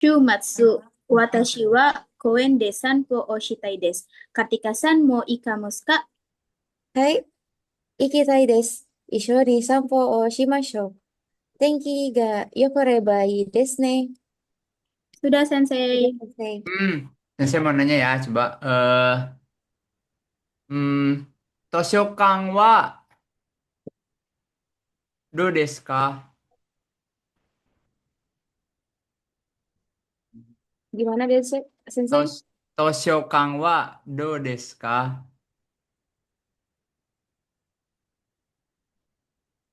Chumatsu. Watashi wa koen de sanpo o shitai desu. Katika-san mo ikamosu ka? はい、行きたいです。一緒に散歩をしましょう。天気が良ければいいですね。Sudah, で、Sensei. 先生。Dan saya mau nanya ya, coba. Toshokan wa do desu ka? Gimana deh, Sensei? Toshokan wa do desu ka?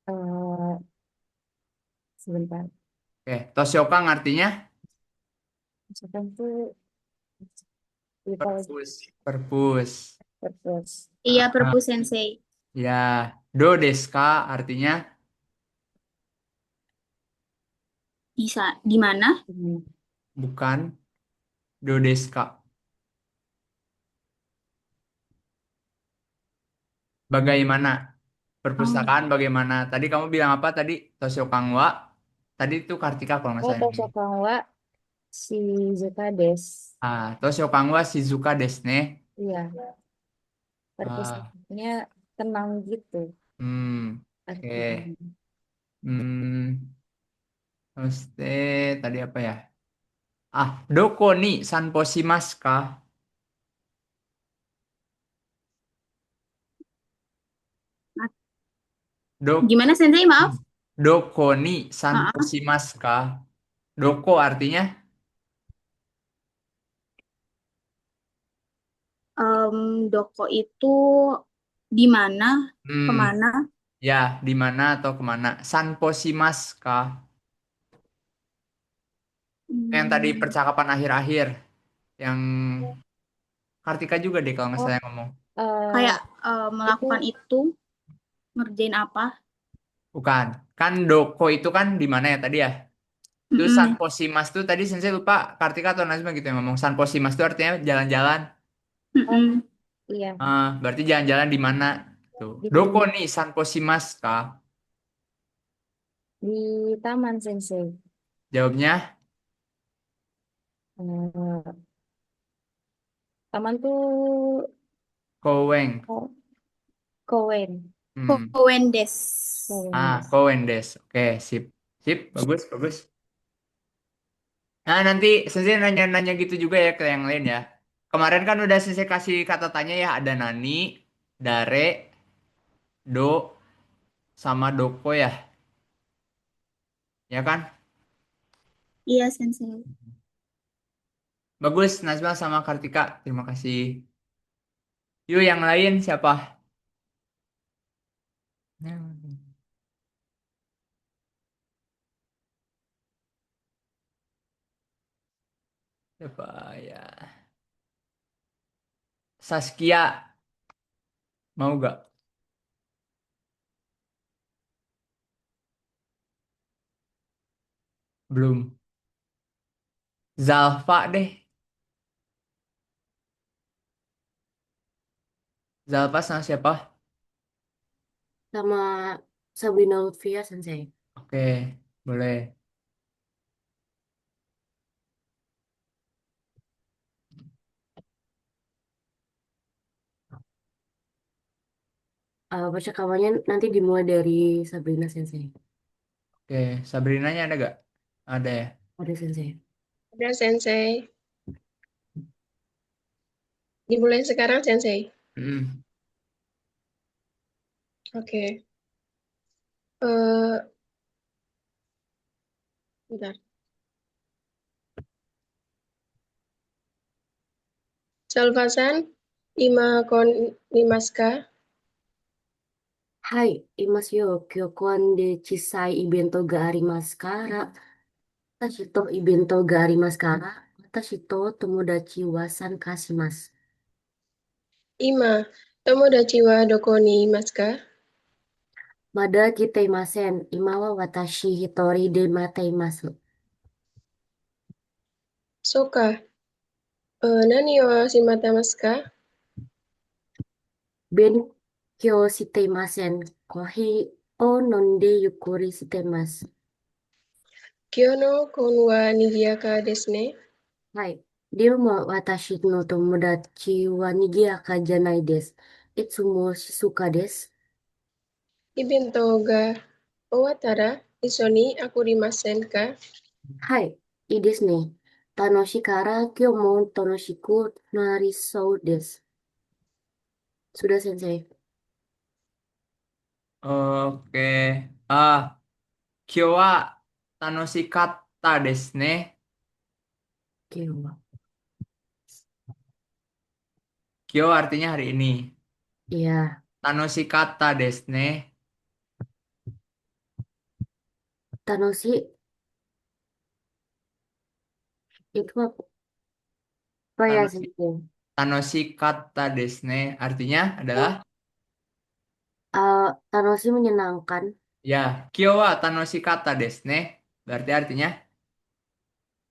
Eh, sebentar. Oke, Toshokan artinya Misalkan tuh lupa lagi. perpus. Perpus. Terus. Iya, Ah, perpu Sensei. ya, do desu ka artinya Bisa. Di mana? Hmm. bukan do desu ka. Bagaimana? Oh. Perpustakaan bagaimana? Tadi kamu bilang apa tadi? Toshokan wa. Tadi itu Kartika kalau nggak Oh, salah yang ngomong. Toshokan wa Shizuka desu. Toshokan wa Shizuka desu ne. Iya, Ah, perpustakaannya tenang gitu oke. artinya. Hmm, terus tadi apa ya? Doko ni sanpo shimasu ka? Dok, Gimana, Sensei? hmm. Maaf. Doko ni sanpo Ah, shimasu ka? Doko artinya Doko itu di mana? hmm, Kemana? ya di mana atau kemana? Sanpo shimasu ka? Yang tadi Hmm, percakapan akhir-akhir yang Kartika juga deh kalau nggak Oh, salah yang ngomong. eh, kayak itu melakukan itu, ngerjain apa? Bukan. Kan doko itu kan di mana ya tadi ya? Terus Mm-mm. Sanpo Shimas tuh tadi sensei lupa Kartika atau Nazma gitu yang ngomong. Sanpo Shimas tuh artinya jalan-jalan. oh Mm-mm. iya Berarti jalan-jalan di mana? Tuh. di Doko nih Sanpo Shimas kah? di taman Sensei. Jawabnya Eh, taman tuh Koweng. Koen. Hmm. Kowendes. Koen des. Kowendes. Oke, sip. Sip, bagus, bagus. Nah, nanti sensei nanya-nanya gitu juga ya ke yang lain ya. Kemarin kan udah sensei kasih kata tanya ya, ada Nani, Dare, Do, sama Doko ya. Ya kan? Iya, Sensei. Bagus, Nazma sama Kartika. Terima kasih. Yuk, yang lain siapa? Siapa ya? Saskia, mau gak? Belum. Zalfa deh. Zalfa sama siapa? Sama Sabrina Lutfia Sensei. Oke, boleh. Percakapannya nanti dimulai dari Sabrina Sensei. Oke, Sabrinanya ada gak? Ada ya? Ada Sensei. Ada Sensei. Dimulai sekarang Sensei. Mm. Oke. Eh, bentar. Salvasan, ima kon nimaska. はい、いますよ。今日こんで小さいイベントがありますから、私とイベントがありますから、私と友達は参加します。Ima, tomodachi wa doko ni imasu? まだ来ていません。今は私一人で待っています。そうか。何をしましたか？勉強していません。コーヒーを飲んでゆっくりしています。Kyo no kon wa nigiyaka desu ne. はい。龍も私の友達は賑やかじゃないです。いつも静かです。 Ibento ga owatara iso ni akurimasen ka? はい。いいですね。楽しいから今日も楽しくなりそうです。Sudah, Sensei. Oke. Kyo wa tanoshikatta desu ne. 今日は。 Kyo artinya hari ini. Iya, Tanoshikatta desu ne. 楽しい。Itu apa ya, Tanoshi, Sensei? tanoshikatta desu ne. Artinya adalah Tanoshi menyenangkan. ya, kyo wa tanoshikatta desu ne. Berarti artinya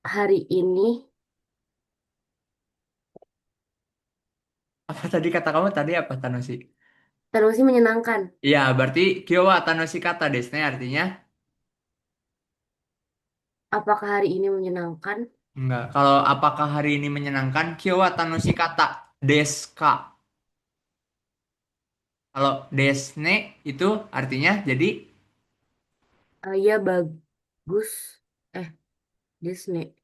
Hari ini apa tadi kata kamu tadi apa tanoshi? Tanoshi menyenangkan. Iya, berarti kyo wa tanoshikatta desu ne artinya Apakah hari ini menyenangkan? enggak. Kalau apakah hari ini menyenangkan? Kyo wa tanoshikatta desu ka. Kalau desne itu artinya jadi Ya, bagus. Eh, Disney.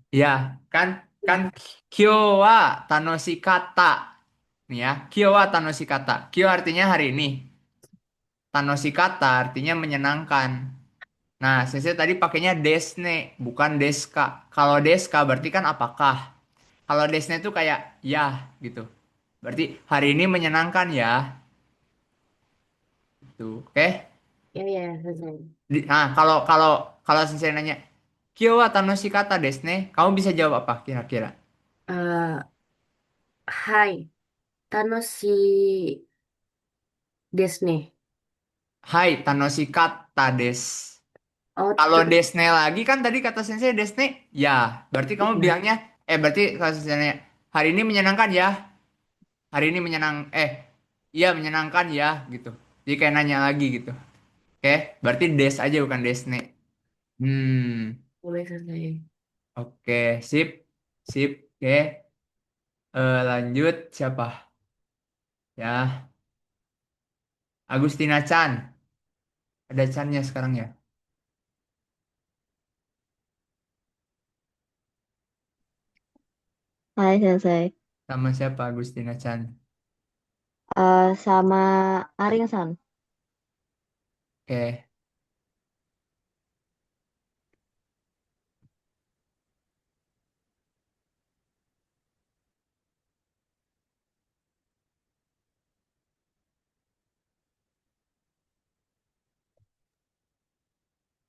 ya kan kan kyo wa tanoshikatta nih ya. Kyo wa tanoshikatta. Kyo artinya hari ini. Tanoshikatta artinya menyenangkan. Nah, saya tadi pakainya desne bukan deska. Kalau deska berarti kan apakah? Kalau desne itu kayak ya gitu. Berarti hari ini menyenangkan ya. Gitu. Oke? Ya, ya, selesai. Nah, kalau kalau kalau saya nanya, Kyo wa tanoshikatta desu ne, kamu bisa jawab apa kira-kira? Eh, Hai, Tanoshi Disney. Hai, tanoshikatta desu. Oh, Kalau desne lagi kan tadi kata sensei desne, ya. Berarti kamu iya. bilangnya, berarti kalau sensei nanya, hari ini menyenangkan ya? Hari ini iya menyenangkan ya, gitu. Jadi kayak nanya lagi gitu. Oke, berarti des aja bukan desne. Hmm, Boleh selesai. oke, sip, sip. Oke, lanjut siapa? Ya, Agustina Chan. Ada Chan-nya sekarang ya. Hai, Sensei. Sama siapa Agustina Chan? Sama Aring-san. Oke.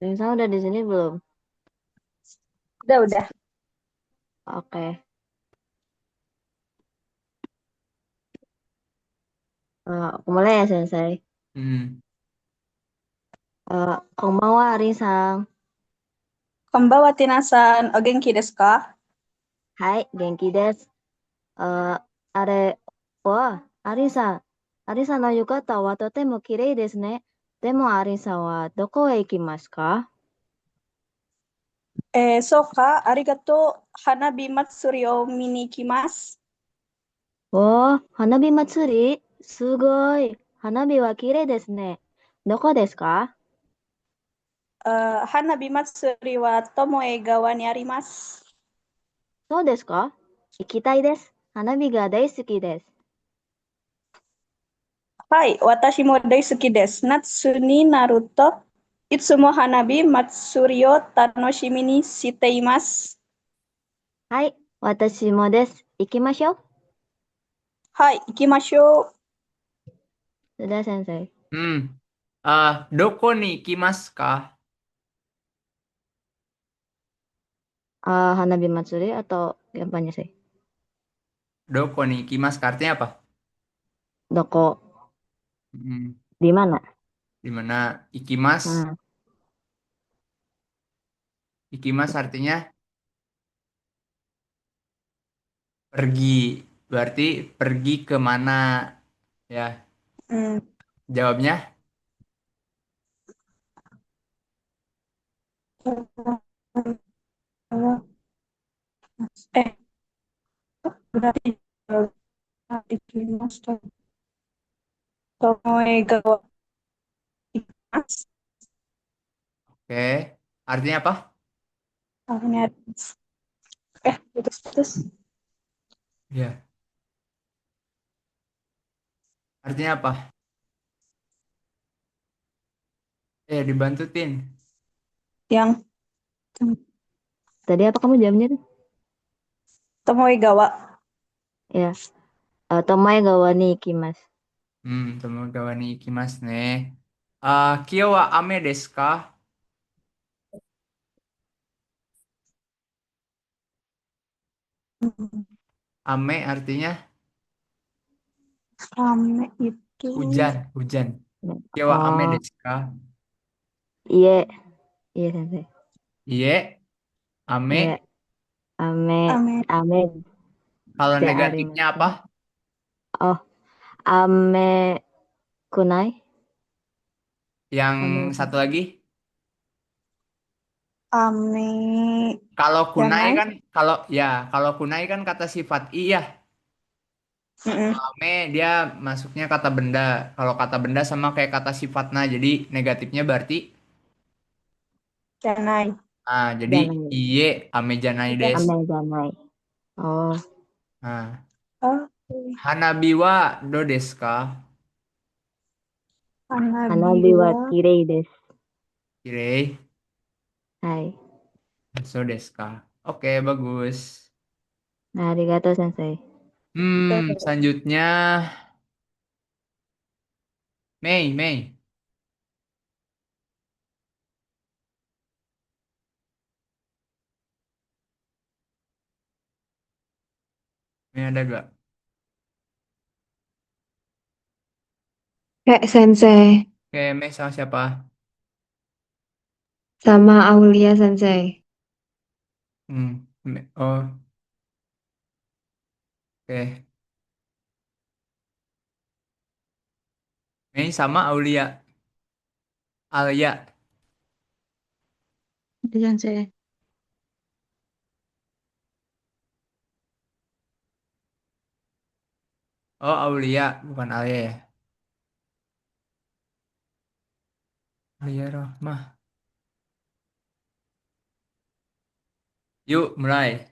Aring-san udah di sini belum? Udah. Oke. Aku mulai ya, Sensei. Hmm. Konbanwa, Aring-san. Konbanwa, Tina-san. O genki desu ka? Hai, genki desu. Aring-san. Aring-san no yukata wa totemo kirei desu ne. Demo Aring-san wa doko e ikimasu ka? そうか。ありがとう。花火祭りを見に行きます。花火祭りすごい。花火は綺麗ですね。どこですか？花火祭りは友江川にあります。そうですか？行きたいです。花火が大好きです。はい、私も大好きです。夏になると、いつも花火祭りを楽しみにしています。はい、私もです。行きましょう。はい、行きましょう。Sudah, Sensei. Doko ni ikimasu ka? Hanabi Matsuri atau yang apanya sih? Doko ni ikimasu ka artinya apa? Doko Hmm. di mana? Di mana ikimasu? Hmm. Ikimasu artinya pergi. Berarti pergi ke mana? Ya, うん、 jawabnya Eh, berarti ikimasu. Tomoe ga ikimasu. Oke. Artinya apa? Putus-putus. Ya. Artinya apa? Dibantutin. Yang Tadi apa kamu jawabnya tuh? Tomoe gawa. Ya. Tomoe gawa ni ikimasu. Tomoe wa ni ikimasu ne. Kyo wa ame desu ka? Ame artinya Ame itu hujan. Kyo wa ame Oh, desu ka? iya. Iya, Sensei. Iye, ame. Iya, ame, ame ame Kalau de negatifnya arimasu. apa? Oh, ame kunai. Yang Ame satu lagi? ame Kalau kunai janai. kan, kalau kunai kan kata sifat i ya. Ame dia masuknya kata benda. Kalau kata benda sama kayak kata sifatna. Jadi negatifnya berarti, Janai. jadi janai. iye ame janai desu. Ame janai. Oh, Nah, Oke. hanabi wa do desu ka? hanabi wa wa kirei desu. Kirei, Hai. so desu ka? Oke, bagus. Arigato, Sensei. Selanjutnya Mei. Mei ada gak? Kayak Sensei Oke, Mei sama siapa? sama Aulia Sensei. Oh, oke. Mei sama Aulia. Alia. Itu Sensei. Oh, Aulia, bukan Alia ya. Aulia Rahmah. Yuk, mulai.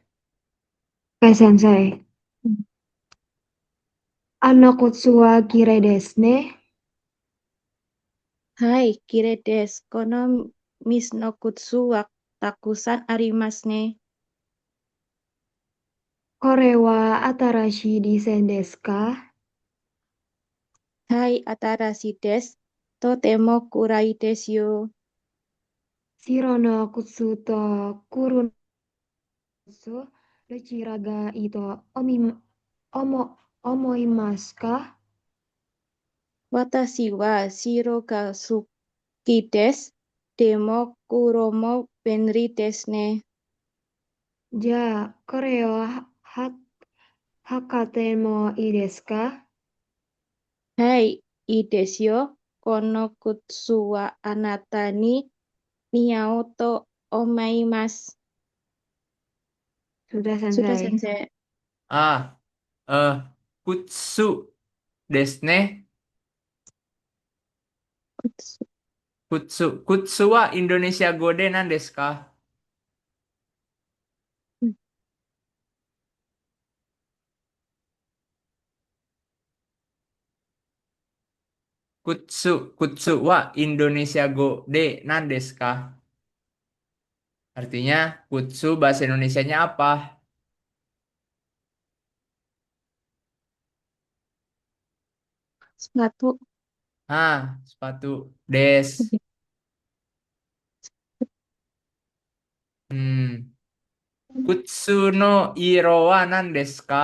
Kayak Sensei. Anokutsu wa kirei desu ne. Hai, kire desu. Kono Miss no Kutsu wa takusan arimasu ne. Kore wa atarashi disen desu ka? Hai, atarashi desu. Totemo kurai desu yo. Shiro no kutsu to kuru no kutsu dochira ga ii to omoimasu ka? Watashi wa shiro ga suki desu. Demo kuromo benri desu ne. Ja, kore wa hakate mo ii desu ka? Hai, ii desu yo. Kono kutsu wa anata ni niao to omaimasu. Sudah Sudah, Sensei. Sensei. Ah, Kutsu desu ne. Kutsu. Kutsu wa Indonesia Gode nan desu ka? Kutsu wa Indonesia Gode nan desu ka? Artinya, kutsu bahasa Indonesianya apa? Sepatu. Sepatu. Des. Kutsu no iro wa nan desu ka?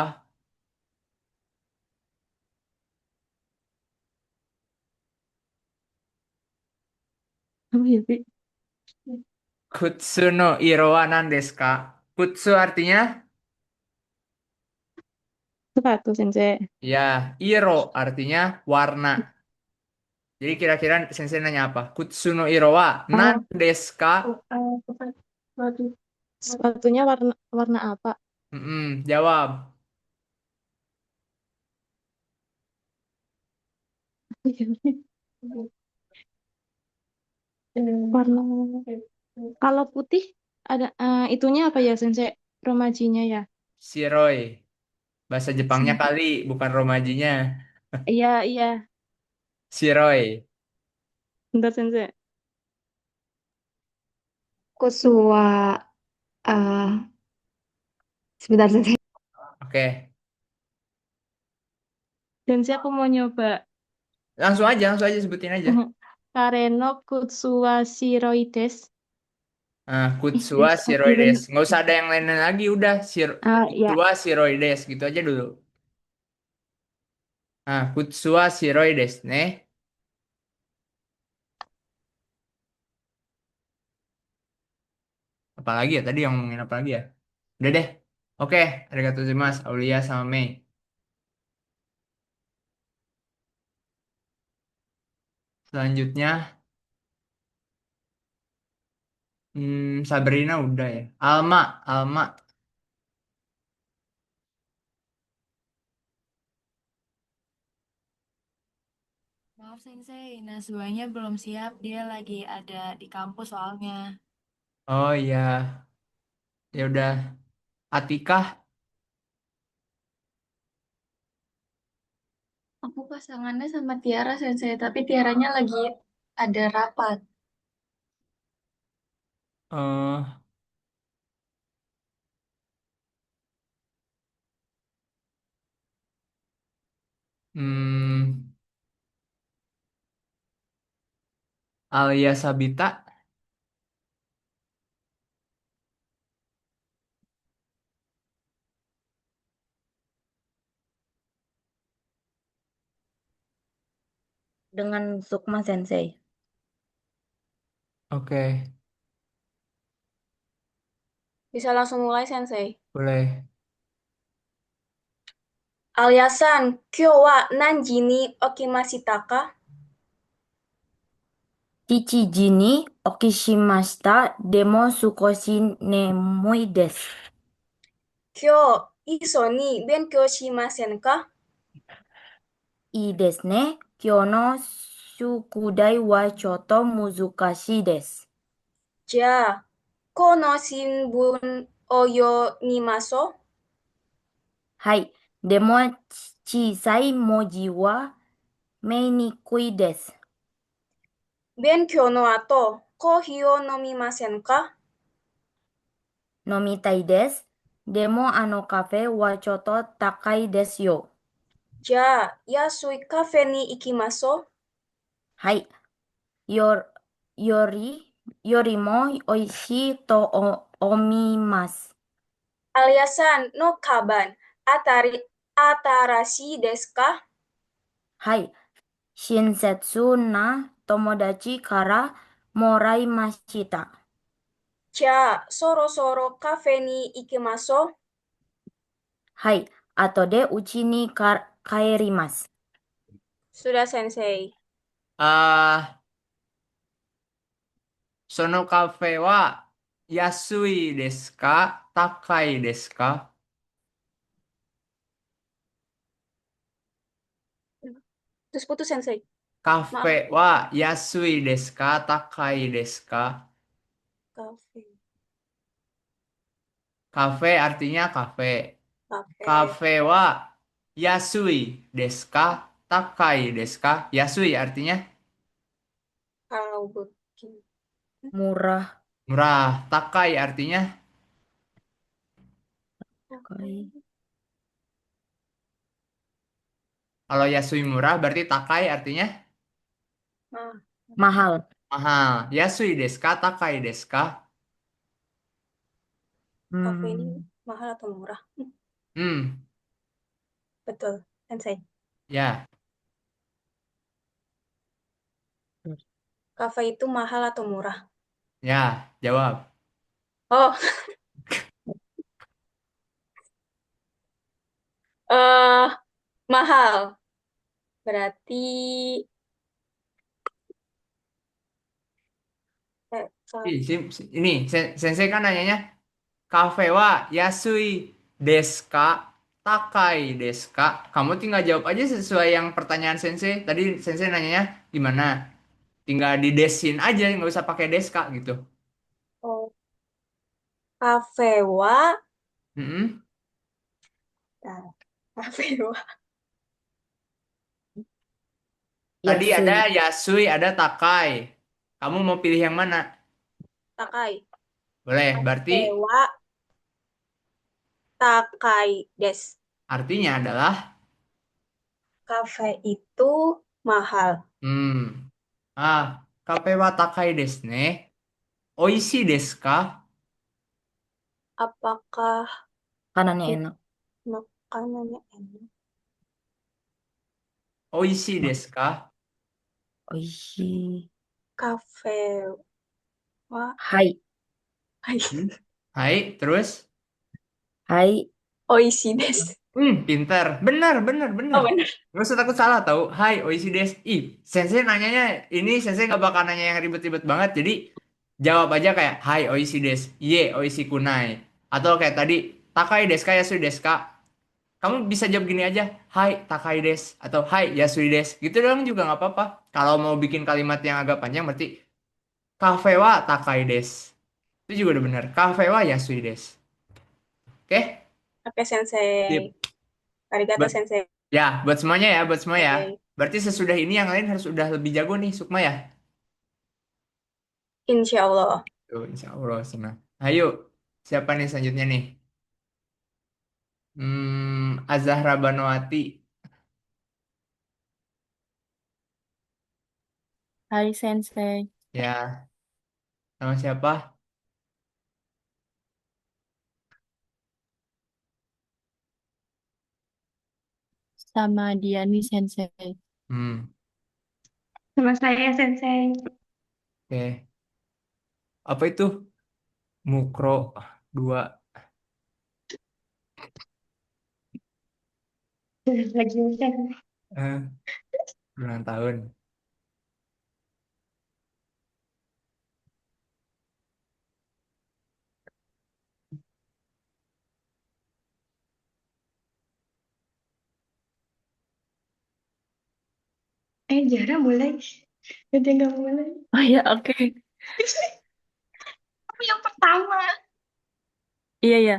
Oh, iya, Pi. Kutsu no iro wa nan desu ka? Kutsu artinya Sepatu, Sensei. ya, iro artinya warna. Jadi kira-kira sensei nanya apa? Kutsu no iro wa nan desu ka? Sepatunya warna warna apa? Jawab. Warna kalau putih ada itunya apa ya Sensei? Romajinya ya. Shiroi. Bahasa Jepangnya kali, bukan romajinya. Iya, iya. Shiroi. Bentar Sensei. Kuswa. Sebentar Sensei. Oke. Sensei aku mau nyoba. Langsung aja sebutin aja. Kareno Kutsuwa Shiroides. Kutsua Aku belum. Shiroides. Nggak usah ada yang lain lagi, udah Ya. Kutsua Shiroides gitu aja dulu. Kutsua Shiroides nih. Apalagi ya tadi yang ngomongin apa lagi ya? Udah deh. Oke, arigatou gozaimasu Aulia sama Mei. Selanjutnya Sabrina udah ya. Alma. Maaf Sensei, Naswanya belum siap. Dia lagi ada di kampus soalnya. Oh iya. Ya udah. Atikah? Aku pasangannya sama Tiara, Sensei, tapi Tiaranya lagi ada rapat. eh hmm, Alia Sabita. Dengan Sukma Sensei. Oke, Bisa langsung mulai, Sensei. boleh. Alia-san, kyo wa nanji ni okimashita ka? Chichiji ni okishimashita demo sukoshi nemui desu. Kyo, iso ni benkyou shimasen ka? いいですね。今日の宿題はちょっと難しいです。じゃあ、この新聞を読みましょう。はい。でも、小さい文字は見にくいです。勉強の後、コーヒーを飲みませんか？飲みたいです。でも、あのカフェはちょっと高いですよ。じゃあ、安いカフェに行きましょう。はい。よりも美味しいと思います。アリアさんのカバン、新しいですか？はい。親切な友達からもらいました。じゃあ、そろそろカフェに行きましょう。はい。後でうちに帰ります。Sudah, Sensei. Ah, Sono Cafe wa Yasui desu ka? Takai desu ka? Terus putus, Sensei. Cafe wa Yasui desu ka? Takai desu ka? Kafe. Cafe artinya kafe. Kafe. Cafe wa Yasui desu ka? Takai desu ka? Yasui artinya Kalau begini. Murah. murah. Takai artinya kalau Yasui murah berarti Takai artinya Mahal. mahal. Yasui desu ka? Takai desu ka? Kafe ini mahal atau murah? Betul, Sensei. Ya. Kafe itu mahal atau murah? Ya, jawab. Oh, mahal. Berarti Ka- Ini sensei kan nanyanya kafe wa yasui desu ka? Takai desu ka? Kamu tinggal jawab aja sesuai yang pertanyaan sensei. Tadi sensei nanyanya gimana? Tinggal di desin aja, nggak usah pakai desu ka gitu. Oh, kafe wa, Mm-mm. nah, kafe wa, Tadi ada Yasui. yasui, ada takai. Kamu mau pilih yang mana? takai. Boleh, berarti Kafe wa, takai des. artinya adalah Kafe itu mahal. hmm. Kafe wa takai desu ne. Oishi desu ka? Apakah Kanannya itu enak. makanannya enak? Oishi desu ka? Oishi. Kafe wa, Hai. hai, Hmm. Hai, terus? Hai. oishi des. Pintar. Benar, benar, benar. Oh benar. Nggak usah takut salah tahu. Hai, oishi desu. Sensei nanyanya ini sensei nggak bakal nanya yang ribet-ribet banget. Jadi jawab aja kayak hai oishi desu. Ye oishi kunai. Atau kayak tadi takai desu ka yasui desu ka? Kamu bisa jawab gini aja. Hai takai desu atau hai yasui desu. Gitu doang juga nggak apa-apa. Kalau mau bikin kalimat yang agak panjang berarti kafe wa takai desu. Itu juga udah benar. Kafe wa yasui desu. Oke? Oke, sensei. Sip. Arigato, Buat sensei. ya, buat semuanya ya, buat semua ya. Berarti sesudah ini yang lain harus udah lebih jago nih, Sukma ya. Insya Allah. Tuh, insya Allah senang. Ayo, siapa nih selanjutnya nih? Azahra Banowati. Hai Sensei, Ya, sama siapa? sama Diani Sensei. Hmm, Sama saya, Sensei. oke. Apa itu? Mukro 2. Lagi hujan. Eh, ulang tahun. Jara mulai. Jadi nggak mulai. Oh ya, oke. Aku yang pertama. Iya ya.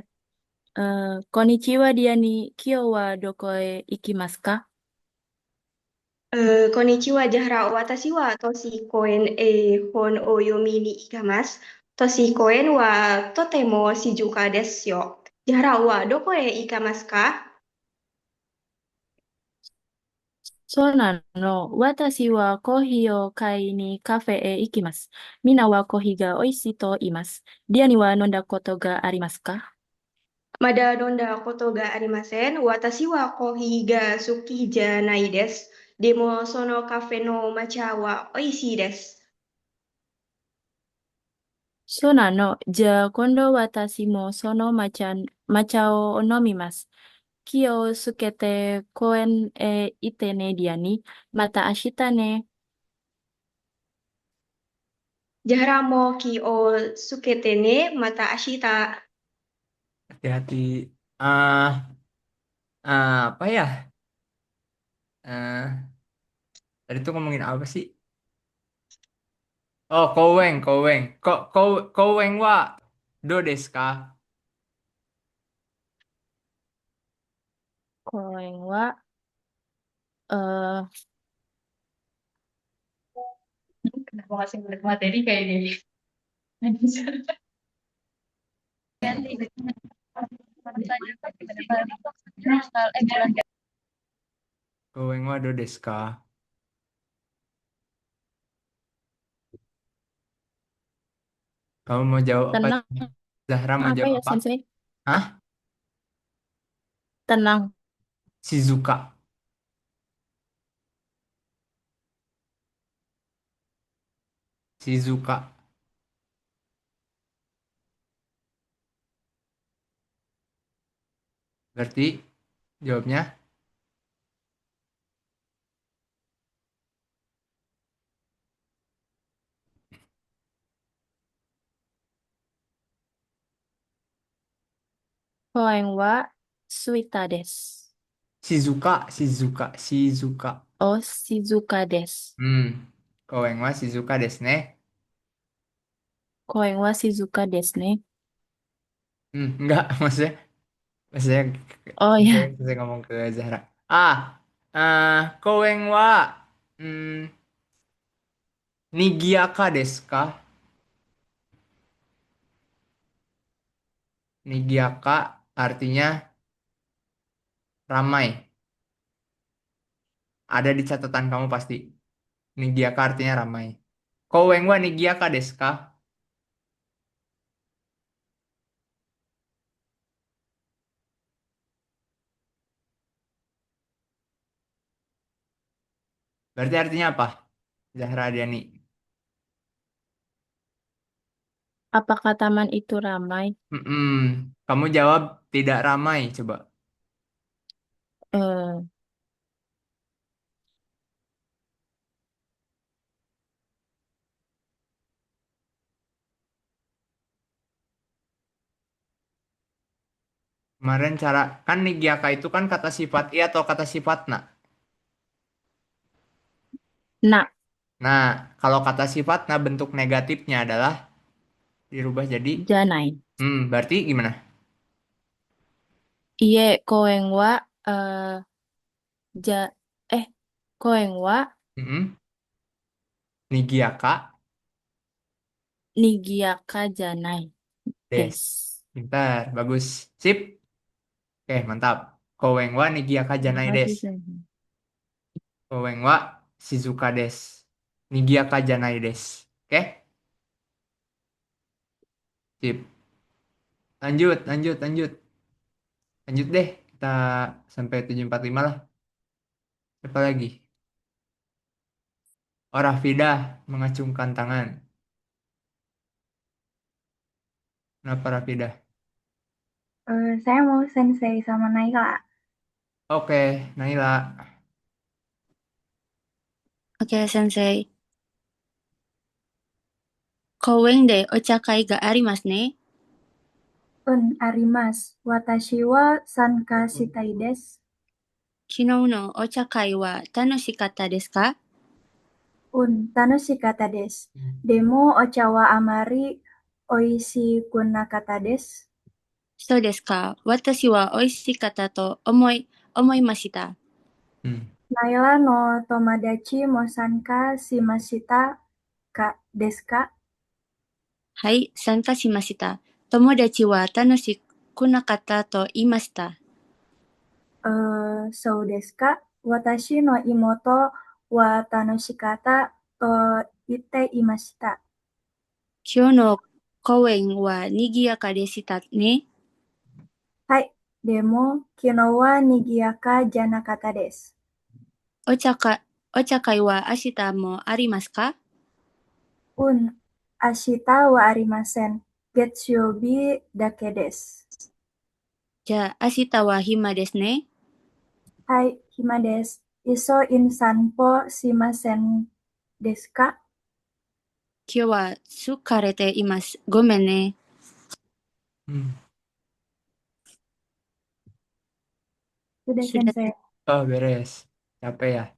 Konnichiwa Diani, kyo wa doko e ikimasu ka? Konnichiwa, Jahra. Watashi wa toshi koen e hon o yomi ni ikamasu. Toshi koen wa totemo shizuka desu yo. Jahra wa doko e ikamasu ka? Sona no, watashi wa kohi o kai ni kafe e ikimasu. Mina wa kohi ga oishii to imasu. Diani wa nonda koto ga arimasu ka? Mada nonda koto ga arimasen. Watashi wa kohi ga suki ja nai desu. Demo sono kafe no matcha wa oishii desu. Sona no, ja kondo watashi mo sono matcha o nomimasu. Kyo sukete koen e ite ne Diani. Mata ashita ne. Jahra mo ki o sukete ne mata ashita. Hati-hati. Ah, apa ya? Eh, tadi tuh ngomongin apa sih? Oh, koweng, koweng. Koweng wa do desu ka? Koen wa eh Kenapa ngasih materi kayak gini? Koweng wa do desu ka? Kamu mau jawab apa? tenang Zahra mau apa jawab ya apa? Sensei? Hah? Tenang. Shizuka. Shizuka. Berarti jawabnya Koen wa suita desu. Shizuka. Oh, Shizuka desu. Koen wa Shizuka desu ne. Koen wa Shizuka desu ne. Enggak, maksudnya Oh ya, saya ngomong ke Zahra. Koen wa Nigiaka desu ka? Nigiaka artinya ramai. Ada di catatan kamu pasti. Nigiaka artinya ramai. Koen wa nigiaka desu ka? Berarti artinya apa? Zahra Diani. apakah taman itu ramai? Kamu jawab tidak ramai, coba. Eh, Kemarin cara kan nigiaka itu kan kata sifat iya atau kata sifat na. Nak, Nah, kalau kata sifat na bentuk negatifnya adalah dirubah jadi janai. berarti gimana? Iye koen wa ja koen wa Mm-mm. Nigiaka nigiaka janai des. desu. Pintar, bagus. Sip. Oke, mantap. Koen wa nigiaka janai des. Koen wa Shizuka des. Nigiaka janai des. Oke? Sip. Lanjut. Lanjut deh. Kita sampai 745 lah. Apa lagi? Oh, Rafidah mengacungkan tangan. Kenapa Rafidah? Saya mau Sensei sama Naila. Oke, Naila. Oke, Sensei. Koen de ochakai ga arimasu ne. Arimasu. Watashi wa sanka shitai desu. Kinou no ochakai wa tanoshikatta desu ka? Tanoshikatta desu. Demo ocha wa amari oishikunakkata desu. そうですか。私は美味しかったと思いました。 Naila no Tomodachi mo sanka shimashita desu ka? はい、参加しました。友達は楽しくなかったと言いました。 So desu ka? Watashi no imoto wa tanoshikatta to itte imashita. 今日の公園は賑やかでしたね。はい。でも、昨日は賑やかじゃなかったです。お茶会は明日もありますか？明日はありません。月曜日だけです。じゃあ明日は暇ですね。はい、暇です。急散歩しませんですか？今日は疲れています。ごめんね。Sudah, Sensei. Oh, beres. Capek ya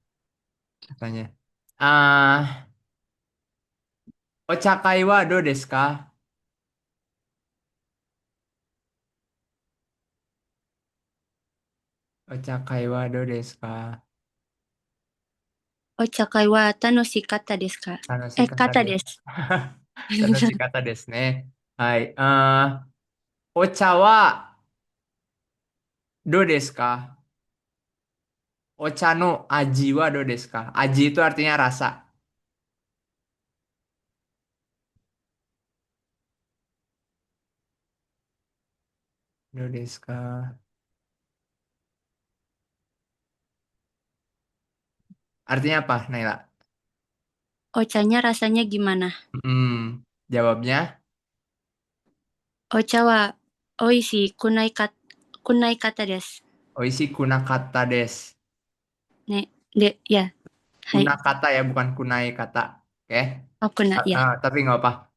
katanya. Ochakai wa do desu ka? Ochakai wa do desu ka? お茶会は楽しかったですか？楽しかったです。楽しかったですね。はい。お茶はどうですか? Ocha no aji wa do desu ka? Aji itu artinya rasa. Do desu ka? Artinya apa, Naila? Ochanya rasanya gimana? Jawabnya? Ocha wa oishii kunai kata desu. Oishi kunakata desu. Ya. Hai. Kunakata ya, bukan kunai kata. Oke? Oh, ya. Tapi nggak apa.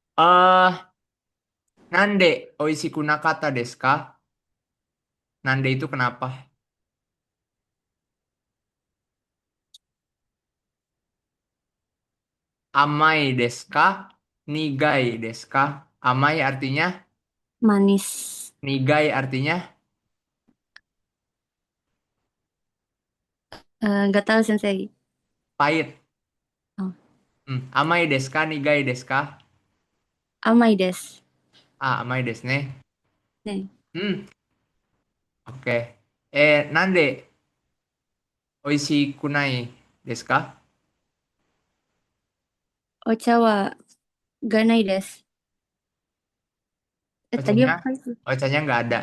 Nande oishi kunakata desu ka? Nande itu kenapa? Amai desu ka? Nigai desu ka? Amai artinya, Manis. nigai artinya. Nggak tahu Sensei. Pahit. Oh. Amai desu ka? Nigai desu ka? Amai desu. Amai desu ne. Nih. Oke. Nande oishii kunai desu ka? Ocha wa ganai desu. Tadi Ocanya, apa itu? ocanya nggak ada.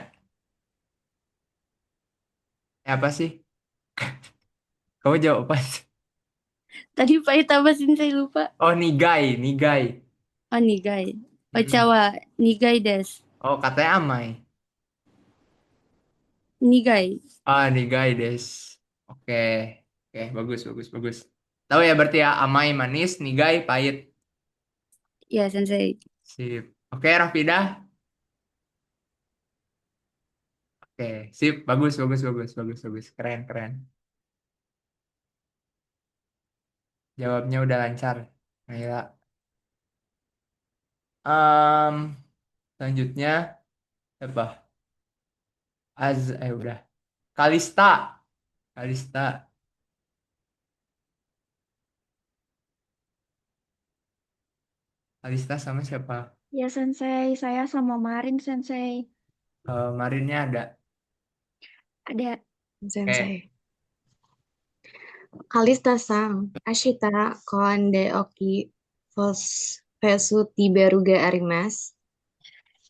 Apa sih? Kamu jawab apa sih? Tadi pahit apa Sensei lupa? Oh, nigai, nigai. Oh, nigai. Ocha Mm-mm. wa nigai desu. Oh, katanya amai. Nigai. Nigai des. Oke. Oke, bagus, bagus, bagus. Tahu ya berarti ya, amai manis, nigai pahit. Ya, Sensei. Sip. Oke, Rafidah. Oke, sip. Bagus, bagus, bagus, bagus, bagus. Keren, keren. Jawabnya udah lancar. Naila. Selanjutnya apa? Udah. Kalista. Kalista. Kalista sama siapa? Ya, Sensei. Saya sama Marin, Sensei. Marinnya ada. Ada. Sensei. Kalista-san, ashita kon de oki fesu tiberuga arimasu.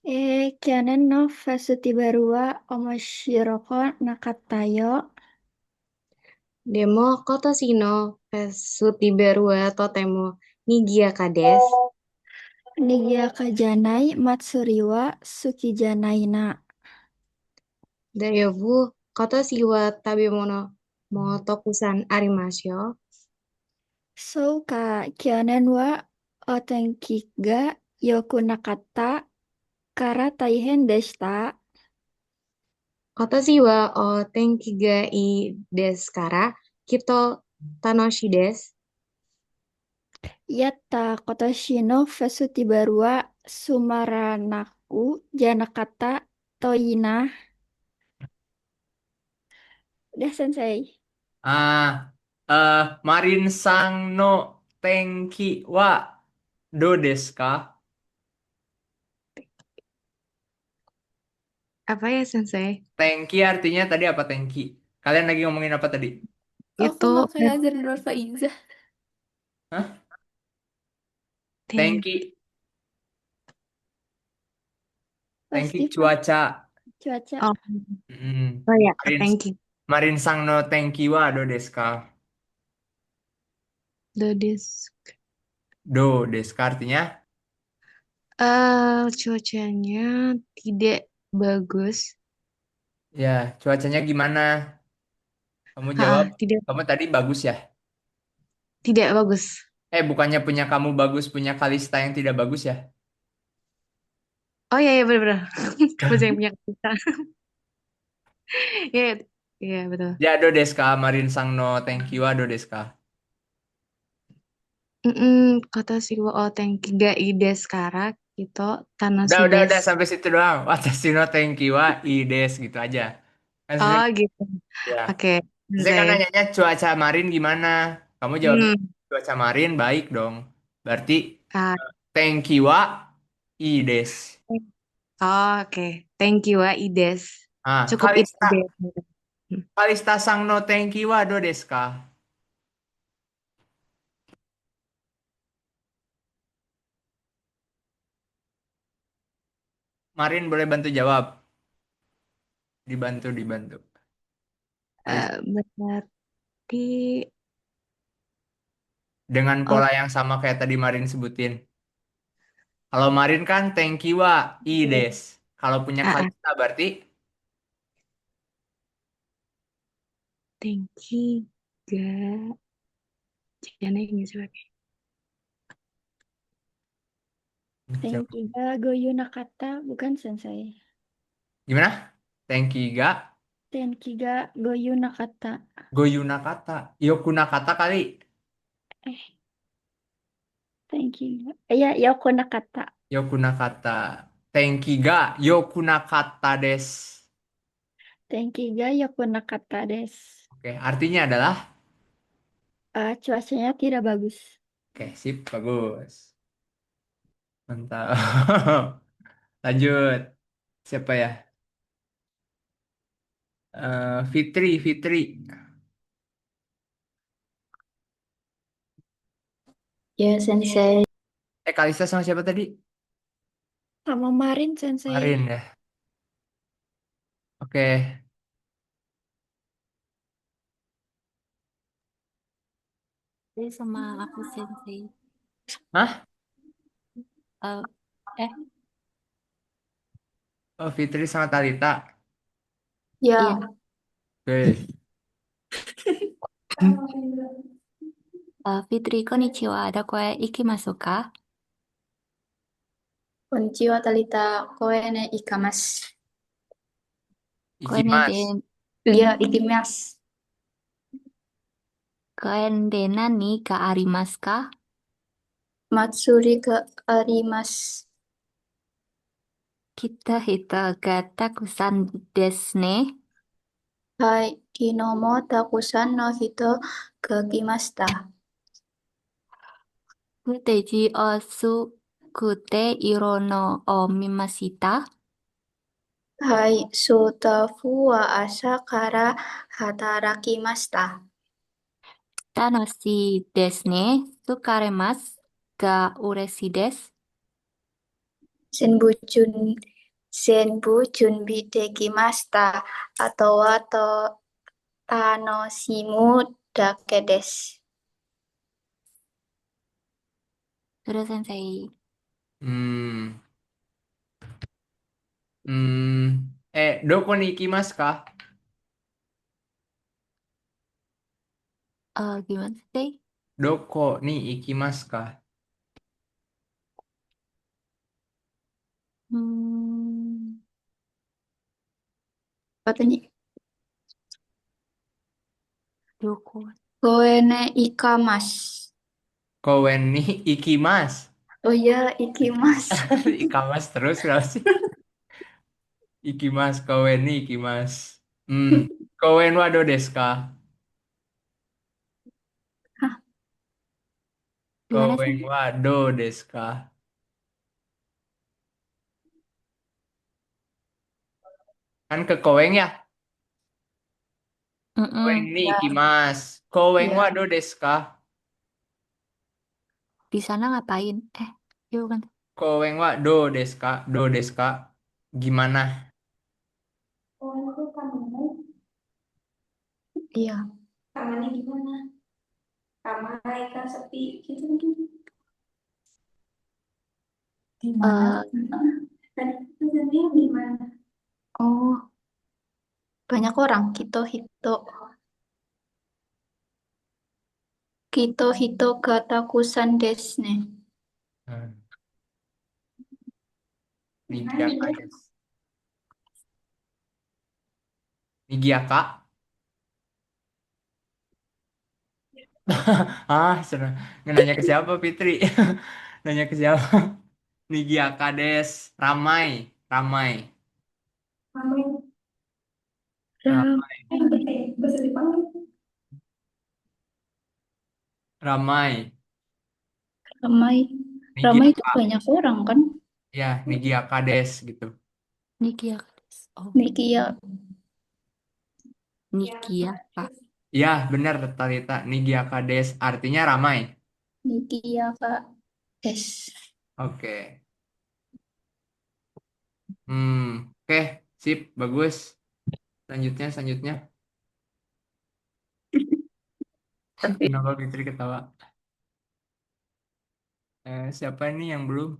去年のフェスティバルは面白くなかったよ。でも、今年のフェスティバルはとても賑やかです。賑やかじゃない祭りは好きじゃないな。だよぶ、今年は食べ物もたくさんありますよ。そうか、去年はお天気が良くなかったから大変でした。今年はお天気がいいですから、きっと楽しいです。やった、今年のフェスティバルはつまらなくじゃなかったといいな。Udah, Sensei. Marin sang no tenki wa do desu ka? Apa ya, Sensei? Tenki artinya tadi apa tenki? Kalian lagi ngomongin apa tadi? Aku Itu nggak kayak Azhar Nur Faiza. Hah? Thank Tenki, tenki Pasti cuaca. cuaca. Oh, Mm. oh ya, Marin, thank you. Marin sang no tenki wa do desu ka? Dodis. Do desu ka artinya? Cuacanya tidak bagus. Ya, cuacanya gimana? Kamu jawab, Tidak kamu tadi bagus ya? tidak bagus. Bukannya punya kamu bagus, punya Kalista yang tidak bagus ya? Oh iya ya benar-benar. Bahasa yang punya kita. Iya, iya betul. Ya, do desu ka? Marin sang no tenki wa do desu ka? Kata si wa o tenki ga ide sekarang gitu Udah, desu. sampai situ doang. Watashi no tenki wa ii desu gitu aja. Kan Oh gitu. ya. Oke, Saya kan saya. nanyanya cuaca Marin gimana? Kamu jawabnya cuaca Marin baik dong. Berarti Ah, tenki wa ii desu. oke. Thank you wa ides. Cukup itu Kalista, deh. Kalista sang no tenki wa do desu ka? Marin boleh bantu jawab. Dibantu, dibantu. Berarti Dengan pola yang sama kayak tadi Marin sebutin. Kalau Marin kan tenki wa ii desu. Kalau punya Kalista berarti thank you ga jangan nggak sih pakai. Tenki ga goyu nakata, bukan Sensei. gimana? Tenki ga Tenki ga goyu nakata. Goyunakata. Yokunakata kali. Eh, tenki ga. Ya, yoko nakata. Yokunakata. Tenki ga yokunakata des. Tenki ga yoko nakata des. Oke, artinya adalah Cuacanya tidak bagus. oke, sip, bagus. Mantap. Lanjut. Siapa ya? Fitri, Fitri. Ya, Sensei. Kalista sama siapa tadi? Sama Marin, Sensei. Marin ya. Oke. Dia sama aku sensei. Hah? Eh, eh, Oh, Fitri sama Talita. Ya. iya. Oke. Fitri, konnichiwa. Ada koe ikimasu ka? Konnichiwa Talita, koe ne ikamasu. Koe ne de, Ikimas. Ya, ikimasu. koe de nani ga arimasu ka? Matsuri ga arimasu. Kita hito ga takusan desu ne. Hai, kino mo takusan no hito ga kimashita. Futeji o sukute iro no o mimashita. Hai, sutafu wa asa kara hatarakimashita. Tanoshi desu ne. Sukaremasu ga ureshii desu. Senbu jun, senbu junbi dekimashita. Atau wa to tanoshimu dake desu. Sudah sensei. Hmm. Doko ni ikimasu ka? Gimana sih? Doko ni ikimasu ka? Hmm, Katanya, doko. koe ne ikamasu. Kowen ni ikimas. Oh iya, ikimasu. Ikamas terus kenapa sih? Ikimas, kowen ni ikimas. Kowen wa do desu ka? Hah, Gimana Kowen sih? wa do desu ka? Kan ke Koweng ya? Koweng Mm-mm. ni ya, ikimas. Koweng wa ya. do desu ka? Di sana ngapain? Iya bukan. Koweng wa do desu ka? Do desu ka? Gimana? Iya. Kamarnya gimana? Kamar kan sepi gitu gitu. Gimana? Eh, Tadi pesannya gimana? Oh, banyak orang. Kito hito katakusan desu ne. Hmm. Nigiaka desu. Nigiaka? Senang. Nanya ke siapa, Fitri? Nanya ke siapa? Nigiaka des. Ramai. Ramai. Ramai. Ramai. Bahasa Jepang. Ramai. Ramai. Ramai itu Nigiaka. banyak orang kan? Ya, Nigiaka des gitu. Nikia. Oh, Nikia. Nikia, Pak. Ya, benar Talita. Nigiaka des artinya ramai. Nikia Kak. Des. Oke. Oke, sip, bagus. Selanjutnya. Tapi Kenapa Fitri ketawa? Siapa nih yang belum?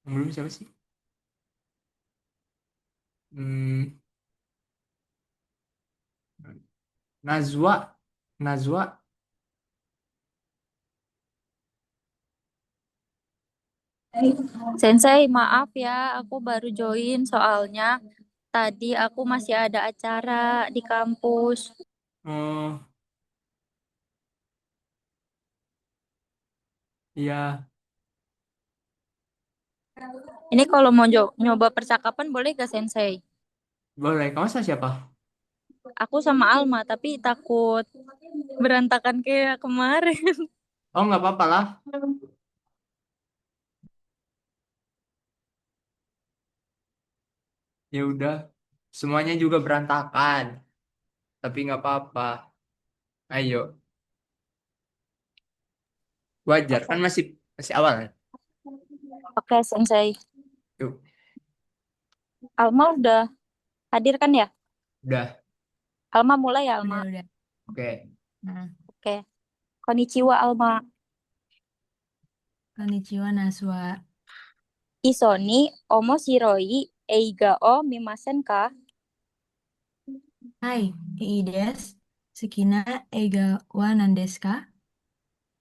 Yang belum siapa sih? Hmm, Najwa. Najwa. Sensei, maaf ya, aku baru join soalnya tadi aku masih ada acara di kampus. Oh, iya. Ini kalau mau nyoba percakapan boleh gak Sensei? Boleh. Kamu sama siapa? Aku sama Alma, tapi takut berantakan kayak kemarin. Oh, nggak apa-apa lah. Ya udah. Semuanya juga berantakan. Tapi nggak apa-apa. Ayo. Wajar. Kan Oke, masih masih awal ya. Oke, Sensei. Yuk. Alma udah hadir kan ya? Udah. Alma mulai ya, Alma. Udah. Oke. Nah, Oke. Konnichiwa, Alma. konnichiwa Naswa. Isoni, omo shiroi, eiga o mimasen ka? Hai, ii desu. Sukina eiga wa nan desu ka?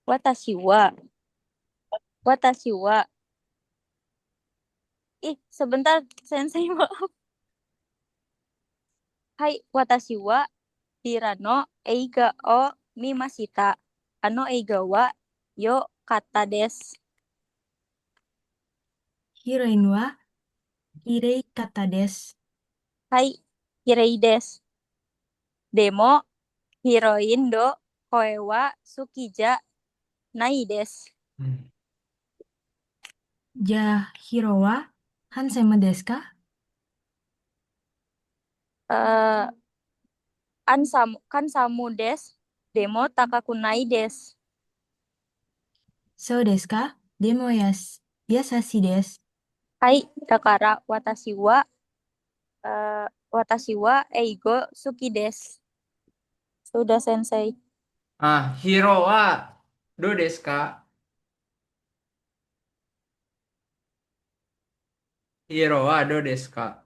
Watashi wa. Watashi wa. Ih, sebentar, Sensei, maaf. Hai, watashi wa hirano eiga o mimashita. Ano eiga wa yo kata desu. Hiroin wa kirei kata desu. Hai, kirei desu. Demo, hiroin do koe wa tsukija nai desu. Hmm. Ja hiro wa hansema desu ka? Eh, kan samu desu. Demo takakunai desu. So desu ka? Demo yasashi desu. Hai, dakara watashi wa eigo suki desu. Sudah, Sensei. Hiro wa do desu ka? Hiro wa do desu ka?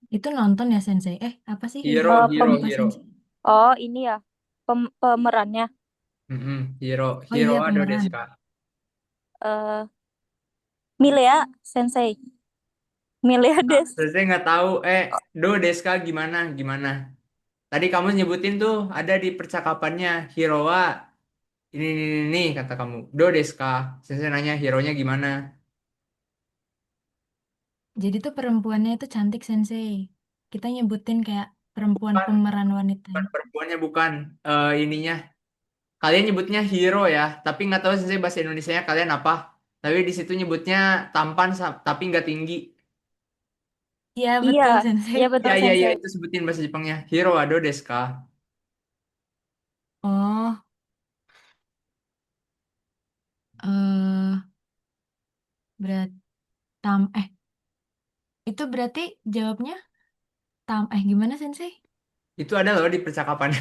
Itu nonton ya Sensei? Apa sih Hiro, hero? hiro, Lupa hiro. Sensei. Oh, ini ya pemerannya. Hiro, Oh hiro iya wa do pemeran. desu ka? eh Milea, Sensei. Milea desu. Saya nggak tahu. Do desu ka gimana? Gimana? Tadi kamu nyebutin tuh ada di percakapannya hiro wa ini kata kamu. Do desu ka? Saya nanya hero-nya gimana? Jadi tuh perempuannya itu cantik Sensei. Kita nyebutin kayak perempuan Bukan, pemeran bukan wanitanya. perempuannya bukan ininya. Kalian nyebutnya hero ya, tapi nggak tahu sih bahasa Indonesianya kalian apa. Tapi di situ nyebutnya tampan tapi nggak tinggi. Iya Iya, betul Sensei. iya Ya betul, ya ya Sensei. itu sebutin bahasa Jepangnya. Hero ado desu ka? Oh, eh berat tam itu berarti jawabnya gimana Sensei? Itu ada loh di percakapannya.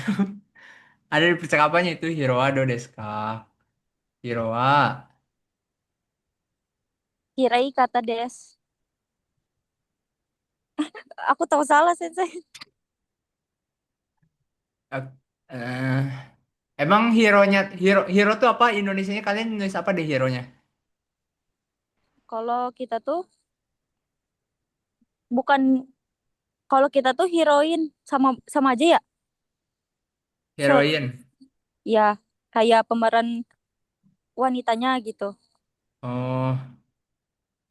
Ada di percakapannya itu hero ado desu ka? Hero wa. Kirei kata desu. Aku tahu salah, Sensei. Eh, eh, emang hero tuh apa Indonesianya kalian nulis apa deh hero-nya? Kalau kita tuh bukan kalau kita tuh heroin sama sama aja ya. So, Heroin. ya kayak pemeran wanitanya gitu. Oh,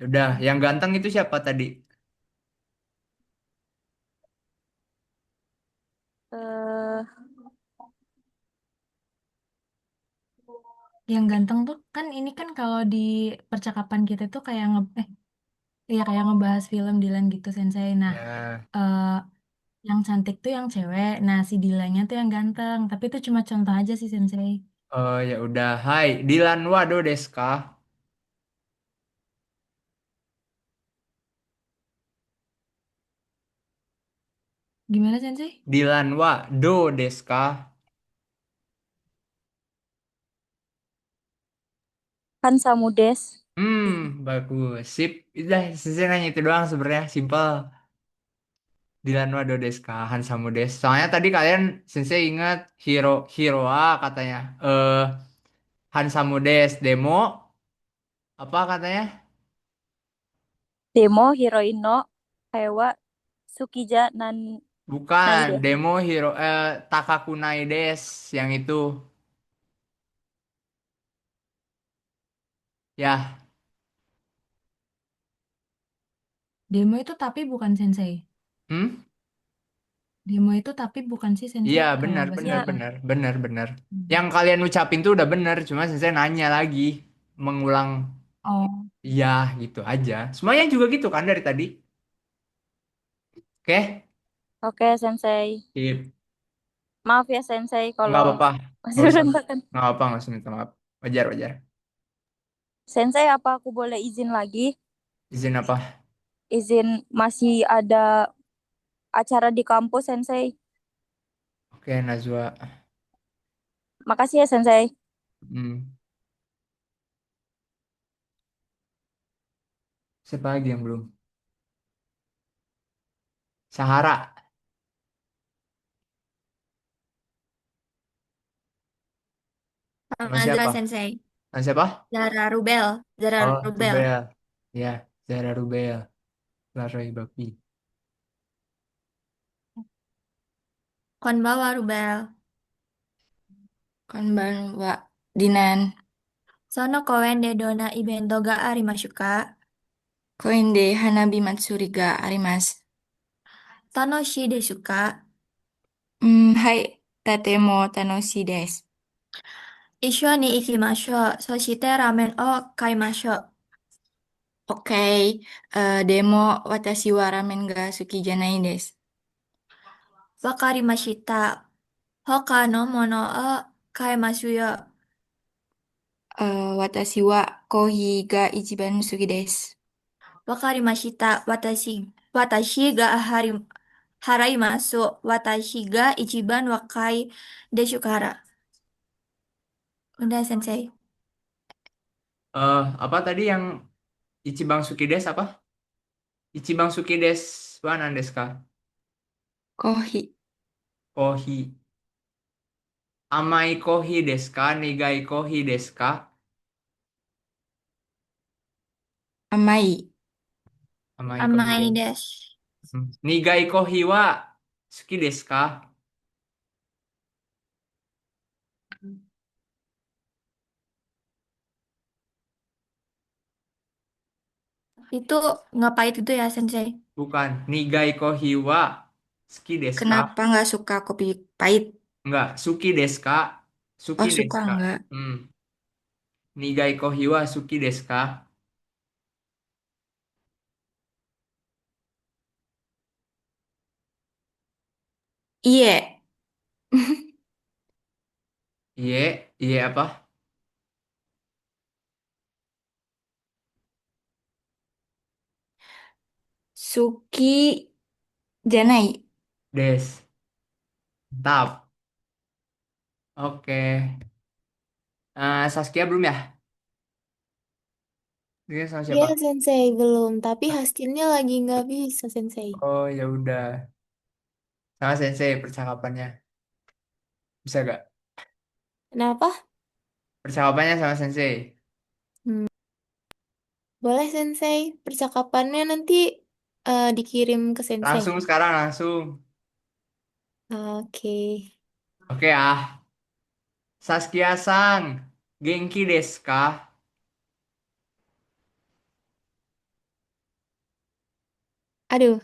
udah. Yang ganteng itu siapa tadi? Eh, Yang ganteng tuh kan ini kan kalau di percakapan kita tuh kayak ya kayak ngebahas film Dilan gitu Sensei. Nah, Ya. eh yang cantik tuh yang cewek. Nah, si Dilannya tuh yang ganteng. Tapi itu cuma contoh aja sih Sensei. Oh ya udah. Hai, Dilan Wado desu ka? Gimana Sensei? Dilan Wado desu ka? kan samu desu. Bagus. Sip. Udah, selesai nanya itu doang sebenarnya. Simple. Dilan Wado desu ka? Hansamu desu. Soalnya tadi kalian sensei ingat hero wa katanya. Hansamu desu demo Apa katanya? Demo Hiroin no Kaiwa Tsukija nan nai Bukan, desu. demo hero Takakunai Des yang itu. Ya, Demo itu tapi bukan sensei. hmm? Demo itu tapi bukan si sensei Iya, kalau benar, bahasa benar, Ya, Jepang. benar, benar, benar. Hmm. Yang kalian ucapin tuh udah benar, cuma saya nanya lagi, mengulang, Oh, iya gitu aja. Semuanya juga gitu kan dari tadi. Oke, oke Sensei. Sip. Maaf ya Sensei Nggak kalau apa-apa, masih nggak usah, berantakan. nggak apa-apa, nggak usah minta maaf. Wajar, wajar. Sensei, apa aku boleh izin lagi? Izin apa? Izin masih ada acara di kampus, Sensei. Oke, Najwa. Makasih ya, Sensei. Hmm. Siapa lagi yang belum? Sahara. Sama Zara siapa? Sensei. Sama siapa? Zara Rubel. Zara Oh, Rubel. Rubel. Ya, Zara Rubel. Laroy Bakti. Konbawa Rubel. Konbanwa, Dinan. Sono koen de dona ibento ga arimashu ka? Koen de hanabi matsuri ga arimasu. Tanoshii desu ka? Hai, tatemo tanoshii desu. Issho ni ikimashou. Soshite ramen o kaimashou. Oke, demo watashi wa ramen ga suki janai desu. Wakarimashita. Hoka no mono o kaemasu yo. Watashi wa kohi ga ichiban suki desu. Wakarimashita. Watashi ga haraimasu. Watashi ga ichiban wakai desu kara. Udah, Sensei. Apa tadi yang Ichibang Sukides apa? Ichibang Sukides wa nan desu ka? Kohi, Kohi. Amai kohi desu ka? Nigai kohi desu ka? amai. Amai kohi Amai desu. desu. Nigai kohi wa suki desu ka? Itu nggak pahit itu ya, Sensei. Bukan. Nigai kohi wa suki desu ka? Kenapa nggak suka kopi pahit? Enggak. Suki desu ka? Suki Oh, desu suka ka? nggak? Hmm. Nigai kohi wa suki desu ka? Iya. Iye, iye apa? Suki janai. Des. Tap. Oke. Saskia belum ya? Dia sama Iya, siapa? Sensei, belum. Tapi hasilnya lagi nggak bisa, Sensei. Oh, ya udah. Sama Sensei percakapannya. Bisa gak? Kenapa? Percakapannya sama Sensei. Hmm, boleh, Sensei. Percakapannya nanti dikirim ke Sensei. Langsung sekarang, langsung. Oke. Oke ah. Saskia-sang. Genki desu ka? Aduh,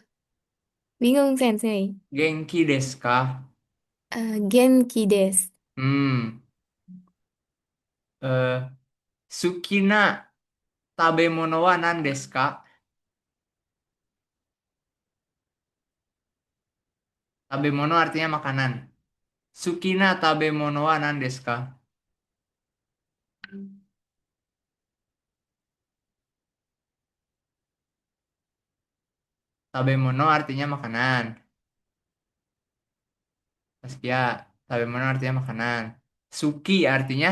bingung, Sensei. Genki desu ka? Genki desu. Hmm. Eh, Sukina tabemono wa nan desu ka? Tabemono artinya makanan. Sukina tabemono wa nan desu ka? Tabemono artinya makanan. Saskia, tabemono artinya makanan. Suki artinya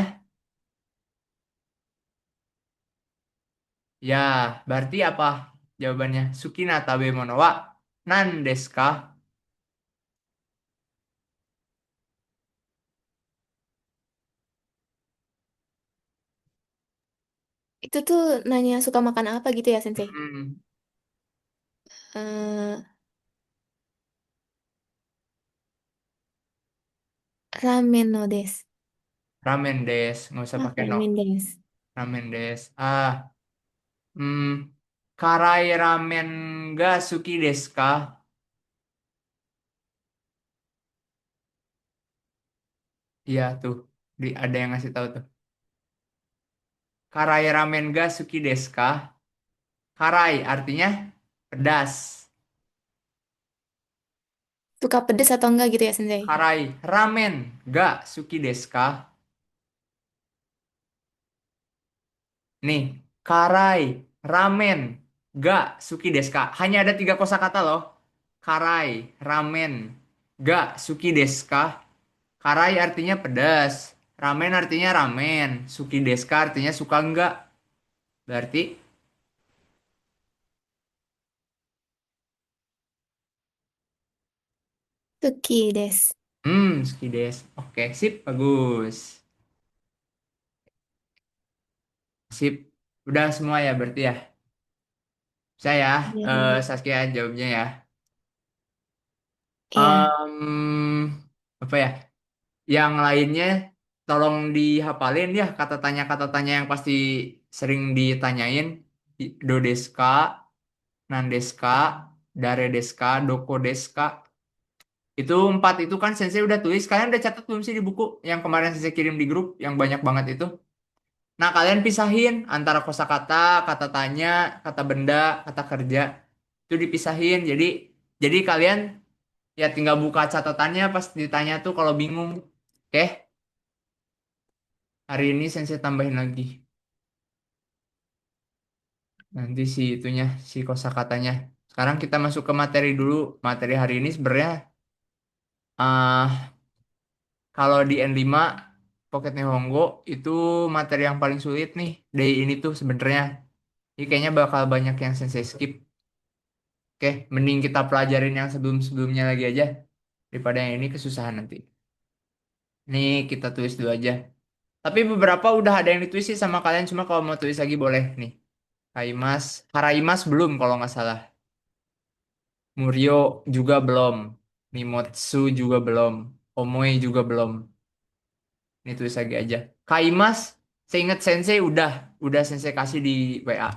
ya, berarti apa jawabannya? Sukina tabemono wa nan desu ka? Itu tuh nanya suka makan apa gitu ya, Sensei? Hmm, Eh, ramen no desu. ramen des, nggak usah pakai no. Ramen desu. Ramen des. Hmm, karai ramen ga suki desu ka? Iya tuh, ada yang ngasih tahu tuh. Karai ramen ga suki desu ka? Karai artinya pedas. Suka pedes atau enggak gitu ya, Sensei? Karai ramen ga suki desu ka? Nih, karai ramen ga suki desu ka? Hanya ada 3 kosakata loh. Karai ramen ga suki desu ka? Karai artinya pedas. Ramen artinya ramen. Suki desu ka artinya suka enggak. Berarti, Suki desu. suki desu. Oke, sip, bagus. Sip. Udah semua ya berarti ya. Saya, Iya, Sensei. Saskia jawabnya ya. Iya. Apa ya? Yang lainnya tolong dihafalin ya kata tanya yang pasti sering ditanyain. Dodeska, nandeska, daredeska, dokodeska. Itu 4 itu kan Sensei udah tulis. Kalian udah catat belum sih di buku yang kemarin Sensei kirim di grup yang banyak banget itu? Nah, kalian pisahin antara kosakata, kata tanya, kata benda, kata kerja. Itu dipisahin. Jadi kalian ya tinggal buka catatannya pas ditanya tuh kalau bingung. Oke, hari ini Sensei tambahin lagi. Nanti si itunya, si kosakatanya. Sekarang kita masuk ke materi dulu. Materi hari ini sebenarnya ah kalau di N5 Pocket Nihongo itu materi yang paling sulit nih dari ini tuh sebenarnya. Ini kayaknya bakal banyak yang Sensei skip. Oke, mending kita pelajarin yang sebelum-sebelumnya lagi aja daripada yang ini kesusahan nanti. Nih kita tulis dulu aja. Tapi beberapa udah ada yang ditulis sih sama kalian, cuma kalau mau tulis lagi boleh nih. Haimas, Haraimas belum kalau nggak salah. Muryo juga belum. Nimotsu juga belum. Omoe juga belum. Ini tulis lagi aja. Kaimas, seingat Sensei udah Sensei kasih di WA.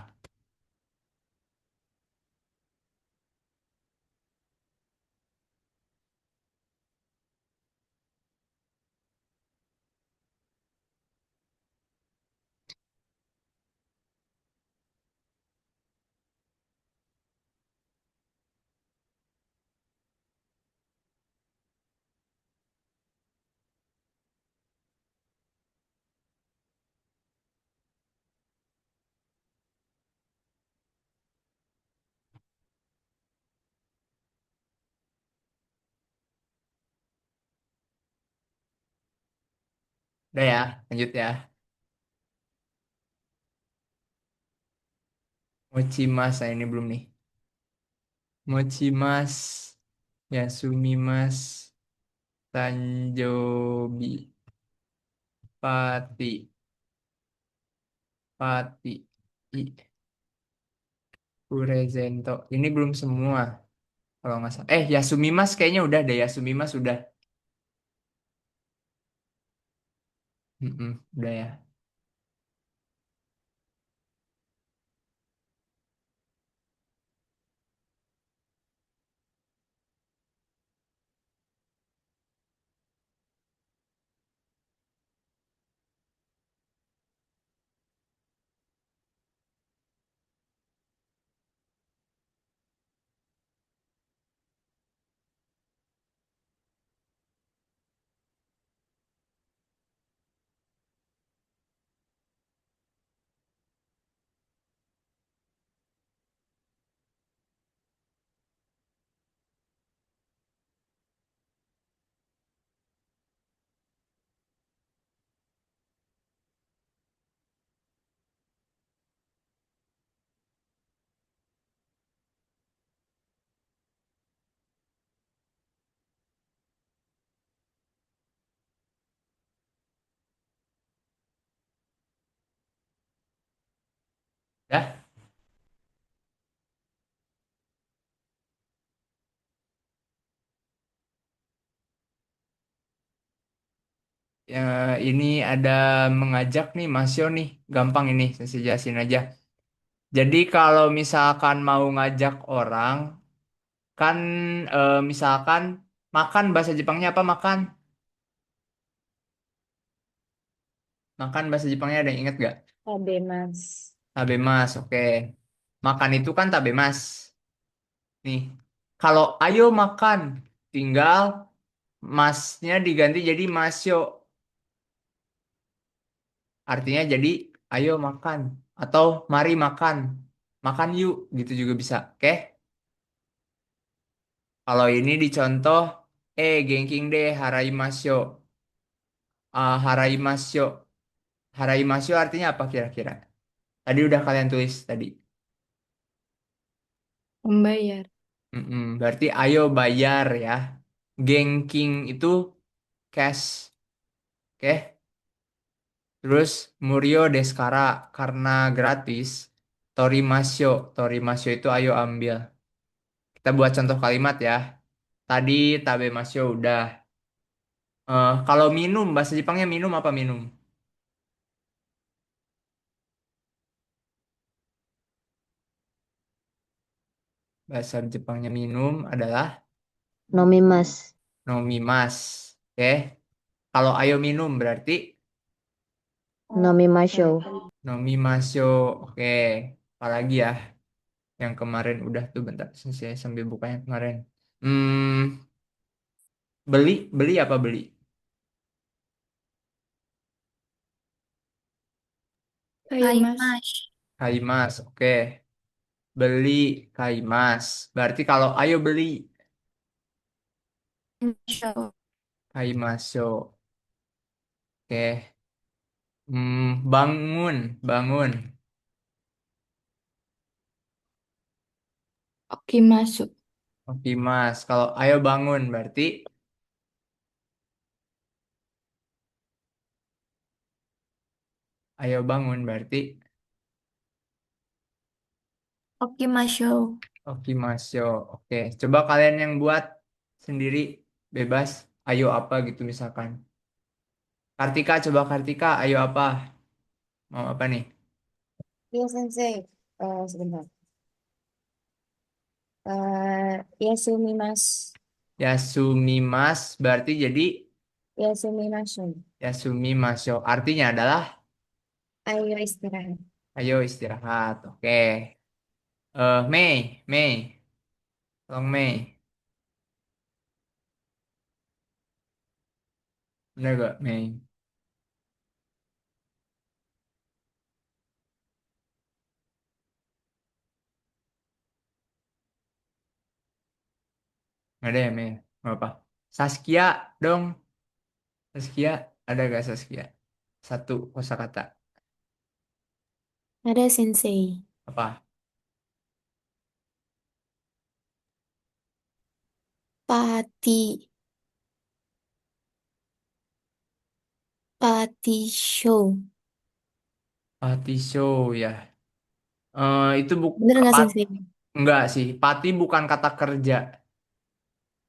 Udah ya, lanjut ya. Mochimas, nah ini belum nih. Mochimas, Yasumimas, Tanjobi, Pati, Pati, Urezento. Ini belum semua kalau nggak salah. Yasumimas kayaknya udah deh. Yasumimas udah. Udah ya. Ya, ini ada mengajak nih, Masyo nih. Gampang ini, saya jelasin aja. Jadi kalau misalkan mau ngajak orang, kan misalkan makan bahasa Jepangnya apa makan? Makan bahasa Jepangnya ada yang inget gak? Tabemas. Tabemas, oke. Makan itu kan tabemas. Nih, kalau ayo makan, tinggal masnya diganti jadi masyo. Artinya jadi ayo makan atau mari makan. Makan yuk, gitu juga bisa. Oke? Kalau ini dicontoh, genking deh haraimasyo. Haraimasyo. Haraimasyo artinya apa kira-kira? Tadi udah kalian tulis tadi. Membayar. Berarti ayo bayar ya. Genking itu cash. Oke? Terus Murio Deskara karena gratis. Torimasyo. Torimasyo itu ayo ambil. Kita buat contoh kalimat ya. Tadi tabemasyo udah. Kalau minum, bahasa Jepangnya minum apa minum? Bahasa Jepangnya minum adalah Nomimas. nomimas. Oke. Kalau ayo minum berarti Nomimasyo. nomimasyo. Oke. Apalagi ya yang kemarin udah tuh bentar saya sambil buka yang kemarin. Beli beli apa beli? Kaimas. Kaimas. Oke. Beli kaimas. Berarti kalau ayo beli Show. kaimasyo. Oke. Bangun, bangun. Oke masuk. Oke, Mas. Kalau ayo bangun berarti ayo bangun berarti Oke masuk. oke, Mas. Yo. Oke, coba kalian yang buat sendiri bebas. Ayo apa gitu misalkan. Kartika, coba Kartika, ayo apa? Mau apa nih? Iya, Sensei. Sebentar. Yasumimas. Yasumi Mas berarti jadi Yasumimasu. Yasumi Masyo. Artinya adalah Ayo istirahat. ayo istirahat. Oke. Mei, Mei. Tolong Mei. Bener gak Mei? Nggak ada ya Mei? Nggak apa. Saskia dong. Saskia, ada gak Saskia? Satu kosakata. Ada sensei. Apa? Pati. Pati show. Pati show ya. Itu Bener nggak pat sensei? enggak sih. Pati bukan kata kerja.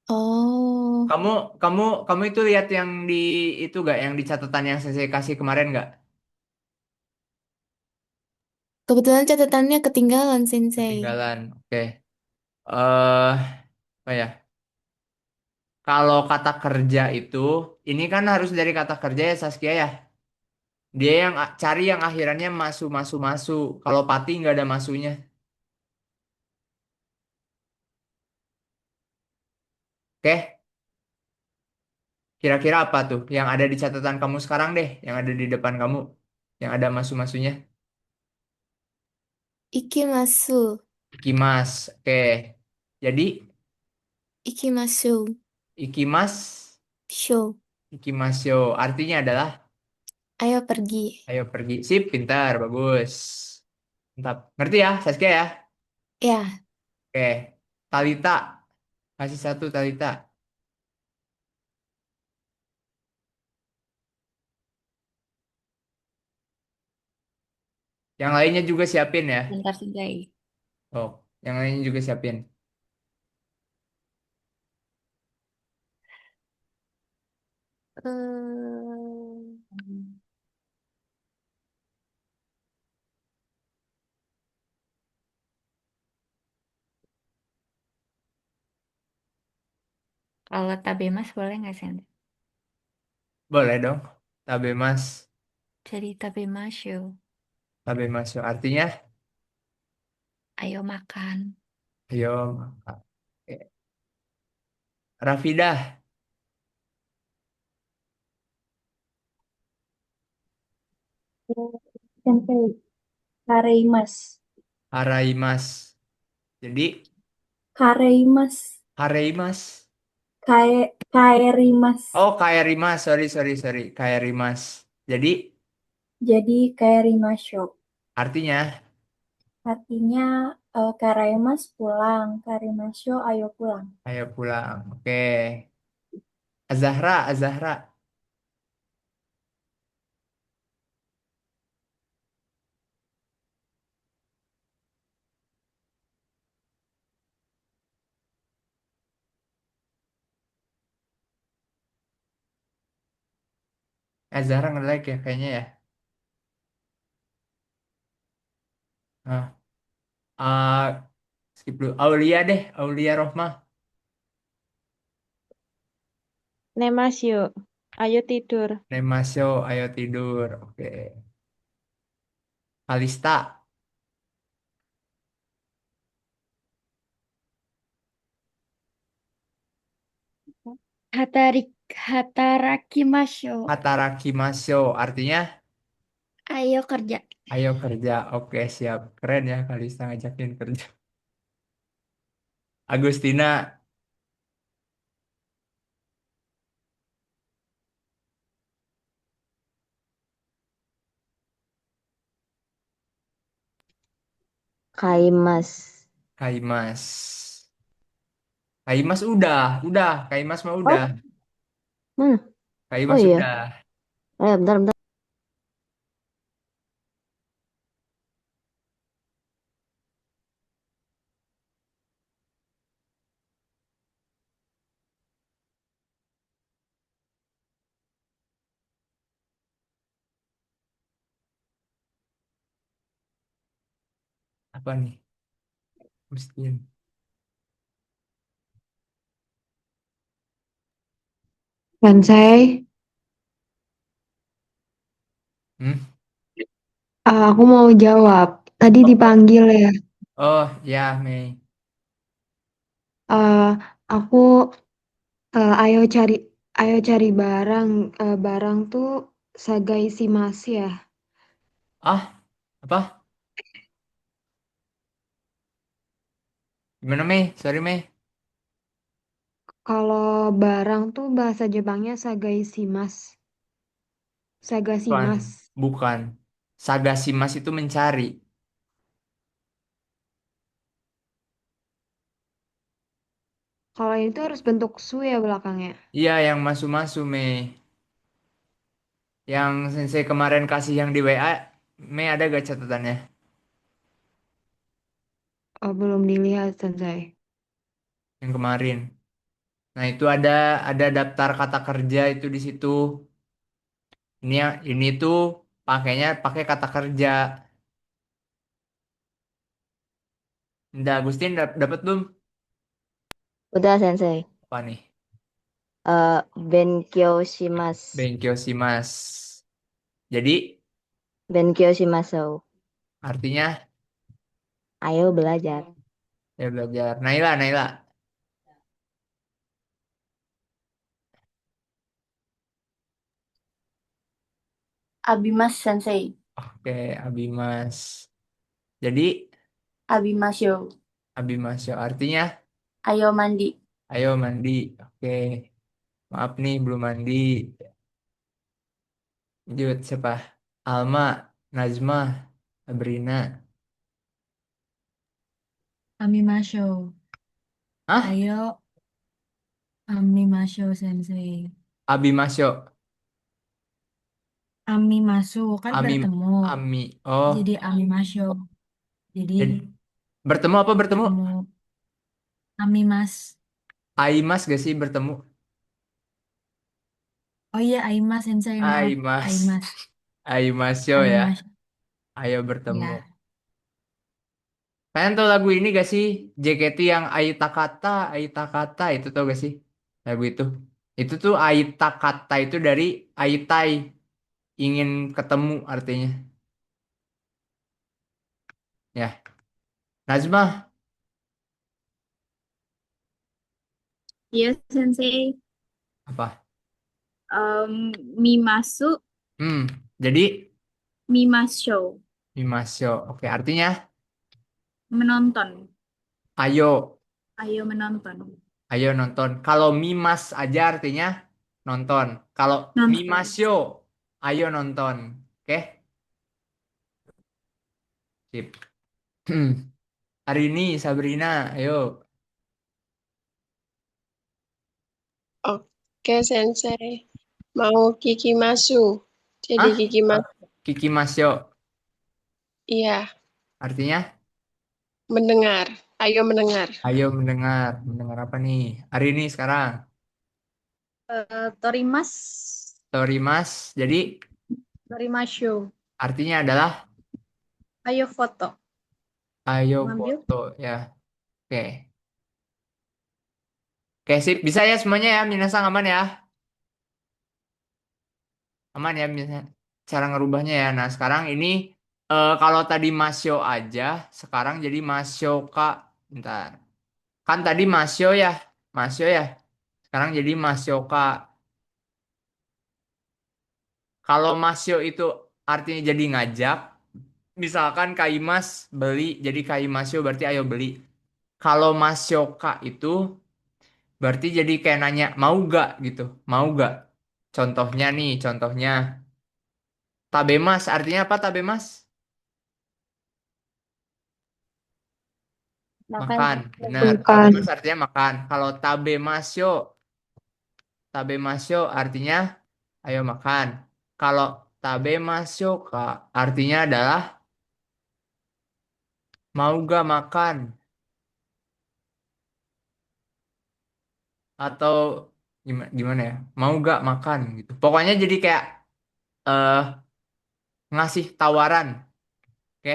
Oh, Kamu kamu kamu itu lihat yang di itu gak yang di catatan yang saya kasih kemarin gak? kebetulan catatannya ketinggalan sensei. Ketinggalan. Oke. Eh apa ya? Kalau kata kerja itu ini kan harus dari kata kerja ya Saskia ya. Dia yang cari yang akhirannya masu masu masu. Kalau pati nggak ada masunya. Oke? Kira-kira apa tuh yang ada di catatan kamu sekarang deh, yang ada di depan kamu, yang ada masu-masunya? Ikimasu. Ikimas. Oke. Jadi Ikimasu. ikimas, Show. ikimasyo artinya adalah Ayo pergi. ayo pergi. Sip, pintar, bagus. Mantap. Ngerti ya, Saskia ya? Ya, Oke. Talita, kasih satu Talita. Yang lainnya juga siapin ya. Bentar sensei. Oh, yang lainnya juga siapin. Eh, Kalau tabemas boleh nggak sensei? Boleh dong. Tabemas. Jadi tabemasyo. Tabemasyo. Artinya, Ayo makan. ayo. Oke. Rafidah. Sensei, kareimas. Haraimas. Jadi, Kareimas. hareimas. Kaerimas. Oh, kaerimas. Sorry, sorry, sorry. Kaerimas. Jadi, Jadi kaerimasyo. artinya, Artinya kareimas pulang, karimasyo ayo pulang. ayo pulang. Oke. Azahra, Azahra. Azahra nge-like ya kayaknya ya. Nah, ah, skip dulu. Aulia deh, Aulia Rohmah. Nemasio, ayo tidur. Nemasyo, ayo tidur. Oke. Kalista, Hatarakimasho. Hatarakimasyo. Artinya, Ayo kerja. ayo kerja. Oke, siap. Keren ya Kalista ngajakin kerja. Agustina, Kaimas. Kaimas. Kaimas udah. Kaimas mah Oh, udah. mana? Oh Kaimas iya. udah. Bentar, bentar. Apa nih? Agustin. Sensei, Hmm? aku mau jawab. Tadi dipanggil ya. Oh, ya, Mei. Eh, aku ayo cari barang. Barang tuh sagai simas ya. Ah, apa? Gimana, Mei? Sorry, Mei. Kalau barang tuh bahasa Jepangnya sagai simas. Bukan. Sagasimas. Bukan. Sagasimas itu mencari. Kalau itu harus bentuk su ya belakangnya. Iya, yang masu-masu, Mei. Yang Sensei kemarin kasih yang di WA, Mei ada gak catatannya? Belum dilihat, Sensei. Yang kemarin. Nah, itu ada daftar kata kerja itu di situ. Ini tuh pakainya pakai kata kerja. Nda Agustin dapat belum? Udah, Sensei. Apa nih? Benkyou shimasu. Benkyo shimas. Jadi Benkyou shimasu. artinya Ayo belajar. ya belajar. Naila, Naila. Abimas Sensei. Oke, Abimas. Jadi Abimasyo. Abimasyo artinya Ayo mandi. ayo mandi. Oke. Maaf nih belum mandi. Lanjut siapa? Alma, Najma, Sabrina. Amimasyo. Hah? Ayo Amimasyo Sensei. Abimasyo. Amimasu kan Ami, bertemu. Ami. Oh, Jadi Amimasyo. Jadi jadi bertemu apa bertemu? bertemu Amimas. Aimas gak sih bertemu? Oh iya Aimas Sensei maaf. Aimas. Aimas. Aimasyo ya. Amimasyo. Ayo bertemu. Ya. Kalian tahu lagu ini gak sih? JKT yang Aita Kata itu tau gak sih? Lagu itu. Itu tuh aita kata itu dari aitai, ingin ketemu artinya. Ya, Nazma Iya, Sensei. apa? Mimasu, Jadi mimasho, Mimasyo. Oke, artinya menonton. ayo, Ayo menonton. ayo nonton. Kalau mimas aja artinya nonton. Kalau Nonton. mimasyo, ayo nonton. Oke, sip. Hari ini Sabrina, ayo. Oke, Sensei. Mau Kiki Masu. Jadi Ah, Kiki Masu. Kiki Masyo. Iya, Artinya mendengar. Ayo mendengar. ayo mendengar. Mendengar apa nih? Hari ini sekarang. Torimas, Torimas. Jadi torimasho. artinya adalah Ayo foto. ayo Ngambil. foto ya. Oke. Oke, sip. Bisa ya semuanya ya. Minasang aman ya. Aman ya cara ngerubahnya ya. Nah, sekarang ini kalau tadi Masyo aja, sekarang jadi Masyo Kak. Bentar. Kan tadi Masyo ya. Masyo ya. Sekarang jadi Masyo Kak. Kalau Masyo itu artinya jadi ngajak. Misalkan Kaimas beli, jadi Kaimasyo berarti ayo beli. Kalau Masyo Kak itu berarti jadi kayak nanya, mau gak gitu. Mau gak? Contohnya nih, contohnya. Tabemas, artinya apa tabemas? Makan, benar. Makan. Tabemas artinya makan. Kalau tabemasyo artinya ayo makan. Kalau tabemasyo kak artinya adalah mau gak makan atau gimana ya? Mau gak makan gitu. Pokoknya jadi kayak eh ngasih tawaran, oke?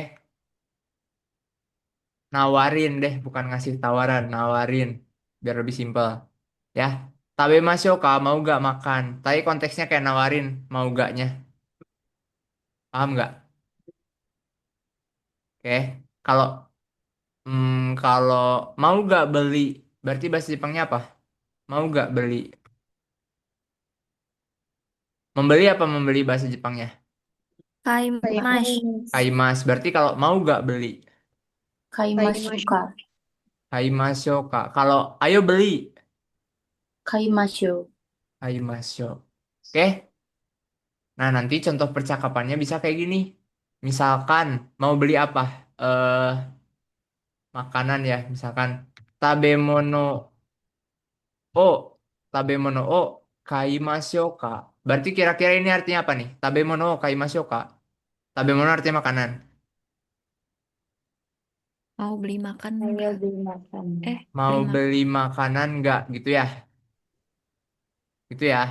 Nawarin deh, bukan ngasih tawaran, nawarin biar lebih simpel. Ya, tabemasyo kak mau gak makan. Tapi konteksnya kayak nawarin mau gaknya. Paham nggak? Oke, kalau kalau mau gak beli, berarti bahasa Jepangnya apa? Mau gak beli? Membeli apa membeli bahasa Jepangnya? Kaimash. Kaimas. Berarti kalau mau gak beli? Kaimasuka. Kaimasyo kak. Kalau ayo beli? Kaimasyo. Kaimasyo. Oke. Nah nanti contoh percakapannya bisa kayak gini. Misalkan mau beli apa? Eh makanan ya. Misalkan tabemono o tabemono o kaimasyo ka. Berarti kira-kira ini artinya apa nih? Tabemono o kaimasyo ka. Tabemono artinya makanan. Mau beli makan Ayo enggak? beli makan. Mau Beli makan. beli makanan nggak gitu ya? Gitu ya.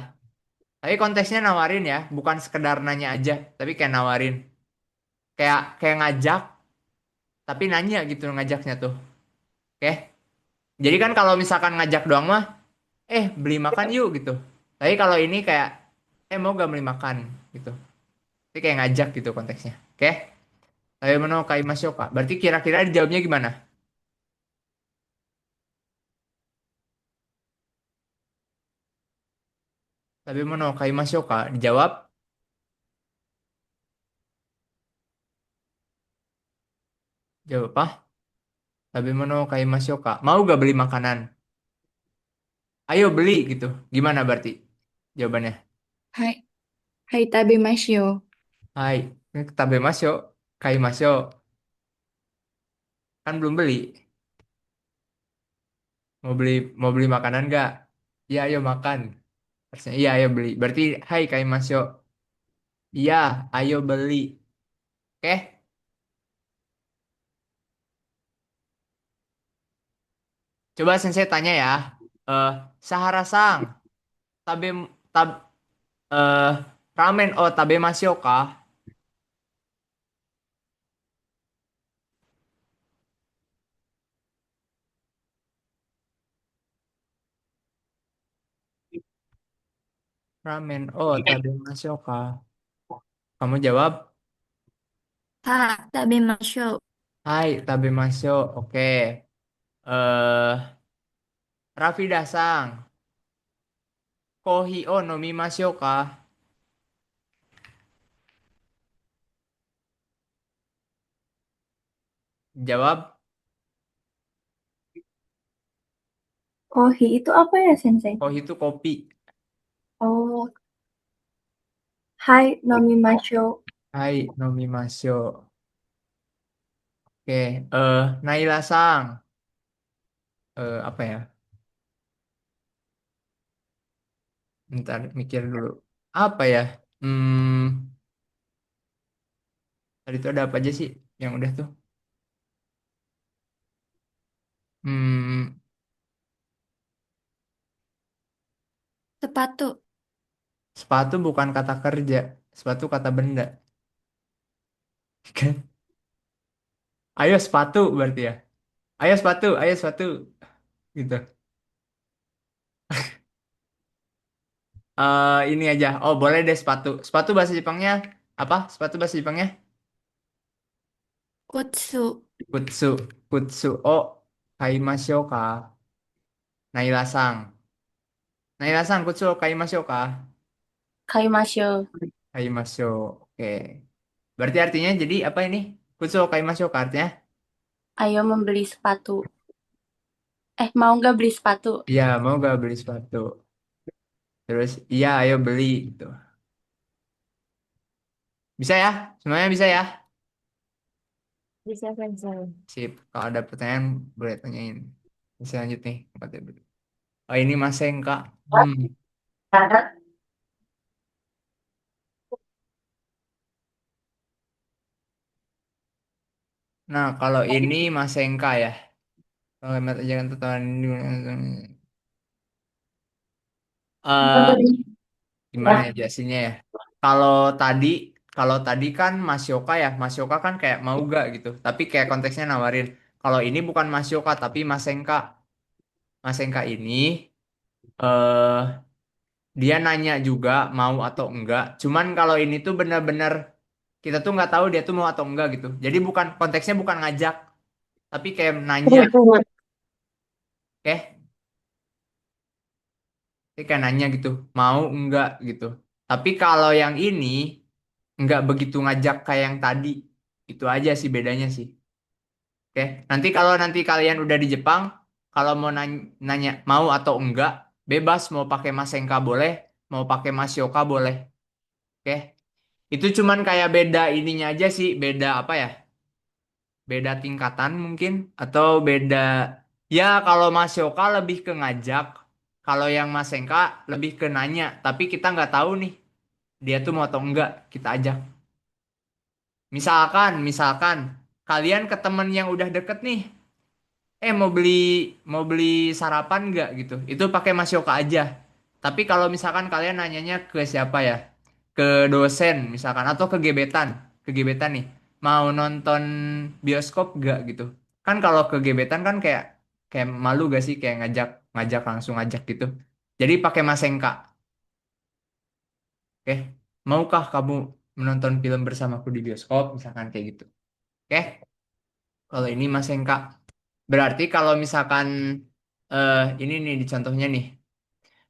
Tapi konteksnya nawarin ya, bukan sekedar nanya aja, tapi kayak nawarin. Kayak kayak ngajak, tapi nanya gitu ngajaknya tuh. Oke? Jadi kan kalau misalkan ngajak doang mah, beli makan yuk gitu. Tapi kalau ini kayak, mau gak beli makan gitu. Tapi kayak ngajak gitu konteksnya. Oke? Tapi mana kaimasu kak. Berarti kira-kira dijawabnya gimana? Tapi mana kaimasu kak. Dijawab, jawab apa? Tapi mana kaimasu kak. Mau gak beli makanan? Ayo beli gitu. Gimana berarti jawabannya? Hai, hai tabemasyo. Hai, ini tabe masyo, kai masyo, kan belum beli. Mau beli makanan nggak? Iya, ayo makan. Harusnya iya, ayo beli. Berarti hai kai masyo. Iya, ayo beli. Oke? Coba sensei tanya ya. Eh, Sahara-sang, tabe tab eh ramen oh tabe masyo kah? Ramen. Oh, tabemasu ka. Kamu jawab? Ha, tabemasu. Hai, tabemasu. Oke. Eh, Raffi Dasang. Kohi o nomimasu ka? Jawab. Kohi itu apa ya, Sensei? Kohi itu kopi. Oh, hai nomimasu. Hai, nomimasu. Oke. Naila Sang. Apa ya? Bentar, mikir dulu. Apa ya? Hmm, Tadi itu ada apa aja sih yang udah tuh? Hmm, Sepatu. Sepatu bukan kata kerja. Sepatu kata benda. Kan? Ayo sepatu berarti ya. Ayo sepatu. Gitu. Ini aja. Oh, boleh deh sepatu. Sepatu bahasa Jepangnya apa? Sepatu bahasa Jepangnya? Kutsu. Kutsu. Kutsu. Oh, kaimashou ka? Naila-san. Naila-san, kutsu o kaimashou ka? Kaimasyo. Kaimashou. Oke. Berarti artinya jadi apa ini? Kutsu o kaimashou ka artinya? Ayo membeli sepatu. Mau nggak beli sepatu? Iya, mau gak beli sepatu? Terus, iya ayo beli gitu. Bisa ya? Semuanya bisa ya? Bisa, Sensei. Sip. Kalau ada pertanyaan, boleh tanyain. Bisa lanjut nih. Oh, ini Mas Sengka. Hmm. Nah, kalau ini Mas Sengka ya. Kalau hemat aja kan total ini. Gimana ya jelasinnya ya? Kalau tadi, kalau tadi kan Mas Yoka ya. Mas Yoka kan kayak mau gak gitu. Tapi kayak konteksnya nawarin. Kalau ini bukan Mas Yoka, tapi Mas Sengka. Mas Sengka ini eh dia nanya juga mau atau enggak. Cuman kalau ini tuh bener-bener kita tuh nggak tahu dia tuh mau atau enggak gitu. Jadi bukan konteksnya bukan ngajak, tapi kayak nanya, oke? Dia kayak nanya gitu, mau enggak gitu. Tapi kalau yang ini enggak begitu ngajak kayak yang tadi. Itu aja sih bedanya sih. Oke, nanti kalau nanti kalian udah di Jepang, kalau mau nanya mau atau enggak, bebas mau pakai Mas Sengka boleh, mau pakai Mas Yoka boleh. Oke. Itu cuman kayak beda ininya aja sih, beda apa ya? Beda tingkatan mungkin atau beda ya kalau Mas Yoka lebih ke ngajak, kalau yang Mas Sengka lebih ke nanya, tapi kita nggak tahu nih dia tuh mau atau enggak kita ajak. Misalkan kalian ke temen yang udah deket nih, mau beli sarapan nggak gitu, itu pakai Mas Yoka aja. Tapi kalau misalkan kalian nanyanya ke siapa ya? Ke dosen misalkan atau ke gebetan nih mau nonton bioskop gak gitu kan kalau ke gebetan kan kayak kayak malu gak sih kayak ngajak ngajak langsung ngajak gitu jadi pakai masengka oke maukah kamu menonton film bersamaku di bioskop misalkan kayak gitu oke kalau ini masengka berarti kalau misalkan ini nih di contohnya nih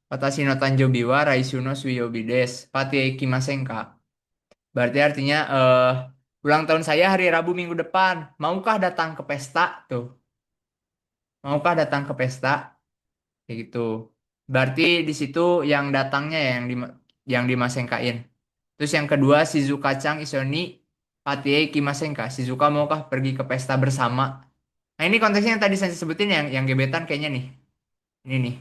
Watashi no tanjobi wa raisu no suiyobi desu patie ikimasen ka. Berarti artinya ulang tahun saya hari Rabu minggu depan. Maukah datang ke pesta? Tuh. Maukah datang ke pesta? Kayak gitu. Berarti di situ yang datangnya ya, yang dimasengkain. Terus yang kedua Shizuka-chan isoni patie kimasenka. Shizuka maukah pergi ke pesta bersama? Nah, ini konteksnya yang tadi saya sebutin yang gebetan kayaknya nih. Ini nih.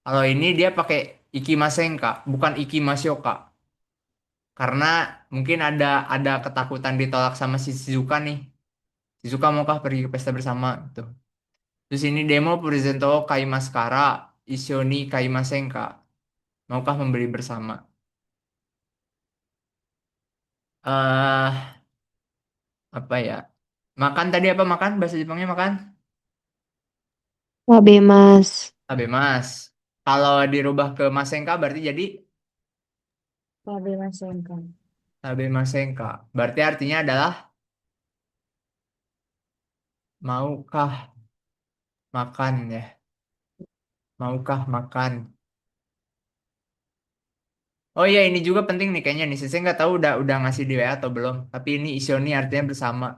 Kalau ini dia pakai ikimasenka, bukan ikimasyoka. Karena mungkin ada ketakutan ditolak sama si Shizuka nih. Shizuka maukah pergi ke pesta bersama gitu. Terus ini demo presento kaimaskara Ishoni kaimasenka. Maukah membeli bersama? eh Apa ya? Makan tadi apa makan? Bahasa Jepangnya makan? Wabe, Mas. Abe mas. Kalau dirubah ke masenka berarti jadi Tabemasenka. Tabemasenka. Berarti artinya adalah maukah makan ya. Maukah makan. Oh iya ini juga penting nih kayaknya nih. Saya nggak tahu udah ngasih di WA atau belum. Tapi ini isioni artinya bersama.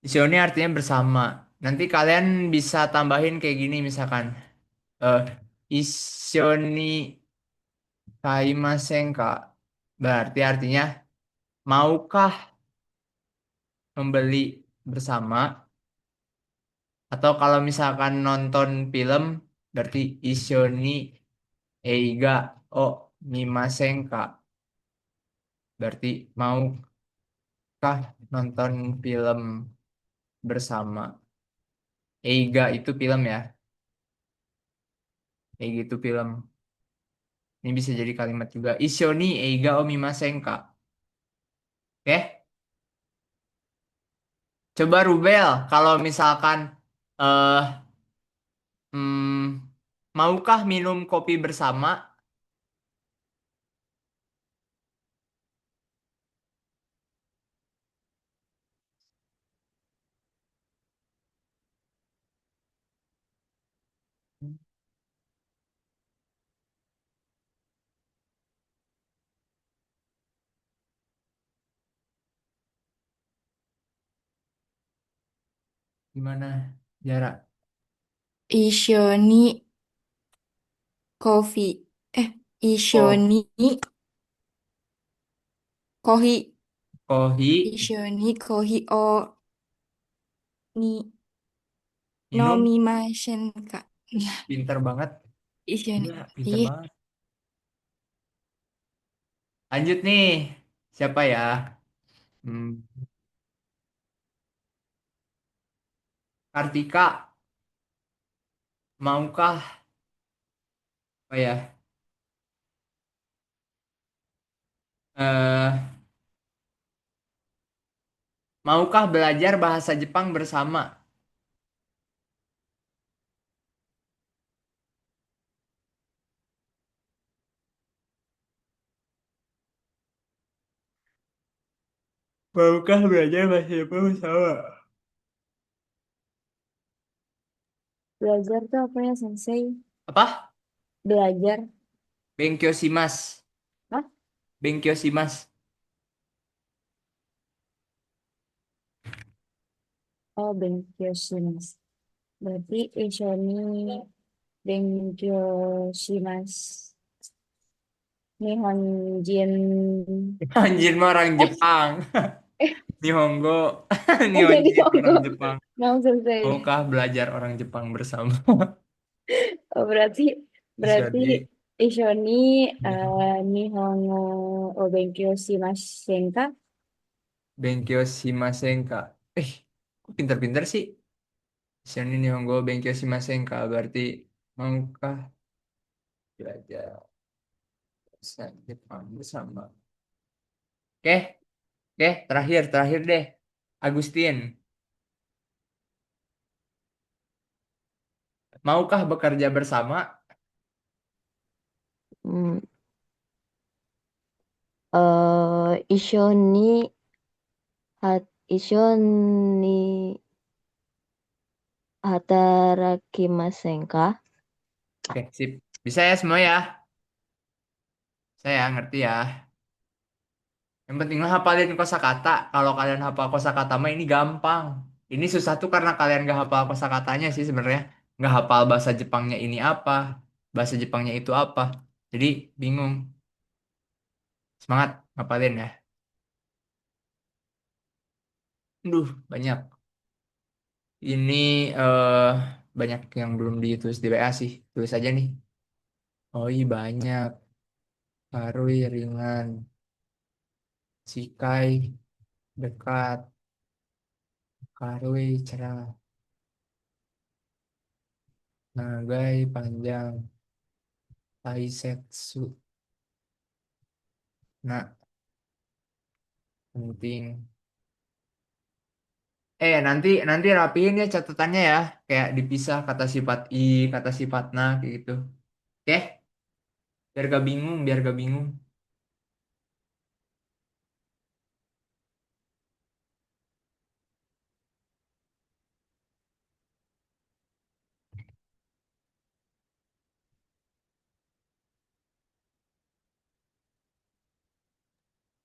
Isioni artinya bersama. Nanti kalian bisa tambahin kayak gini misalkan. Eh isioni kaimasenka. Berarti artinya maukah membeli bersama? Atau kalau misalkan nonton film berarti isioni eiga o mimasenka. Berarti maukah nonton film bersama? Eiga itu film ya. Eiga itu film. Ini bisa jadi kalimat juga. Isioni eiga o mimasenka. Oke? Coba Rubel, kalau misalkan eh maukah minum kopi bersama? Gimana? Jarak. Ishoni coffee. Oh, Ishoni kohi. kohi Ishoni kohi o ni minum. nomimashenka. Pinter banget. Ishoni. Iya, pinter Ih, banget. Lanjut nih. Siapa ya? Hmm, Kartika, maukah apa ya? Eh, maukah belajar bahasa Jepang bersama? Maukah belajar bahasa Jepang bersama? Belajar tuh apa ya, Sensei? Apa? Belajar. Benkyoshimasu. Hah? Benkyoshimasu. Oh, benkyoshimasu. Berarti Ishoni benkyoshimasu. Nihonjin. Anjir mah orang Jepang. Nihongo. Oh, jadi Nihonjin orang Honggo. Jepang. Mau Sensei. Maukah belajar orang Jepang bersama? Oh, berarti Jadi, Ishoni Nihongo o benkyou shimasen ka? Benkyoshimasen ka. Kok pinter-pinter sih? Shani Nihongo Benkyoshimasen ka. Berarti maukah belajar bahasa Jepang bersama? Oke, oke, terakhir deh. Agustin, maukah bekerja bersama? Hmm, Ishoni Ishoni hatarakimasen ka? Oke, sip. Bisa ya semua ya? Saya ngerti ya. Yang penting mah hafalin kosakata. Kalau kalian hafal kosakata mah ini gampang. Ini susah tuh karena kalian gak hafal kosakatanya sih sebenarnya. Gak hafal bahasa Jepangnya ini apa, bahasa Jepangnya itu apa. Jadi bingung. Semangat hafalin ya. Duh, banyak. Ini banyak yang belum ditulis di WA sih. Tulis aja nih. Oh iya banyak. Karui ringan. Sikai dekat. Karui cerah. Nagai panjang. Taisetsu. Nah, penting. Nanti nanti rapiin ya catatannya ya. Kayak dipisah kata sifat i, kata sifat na kayak gitu. Oke? Biar gak bingung, biar gak bingung.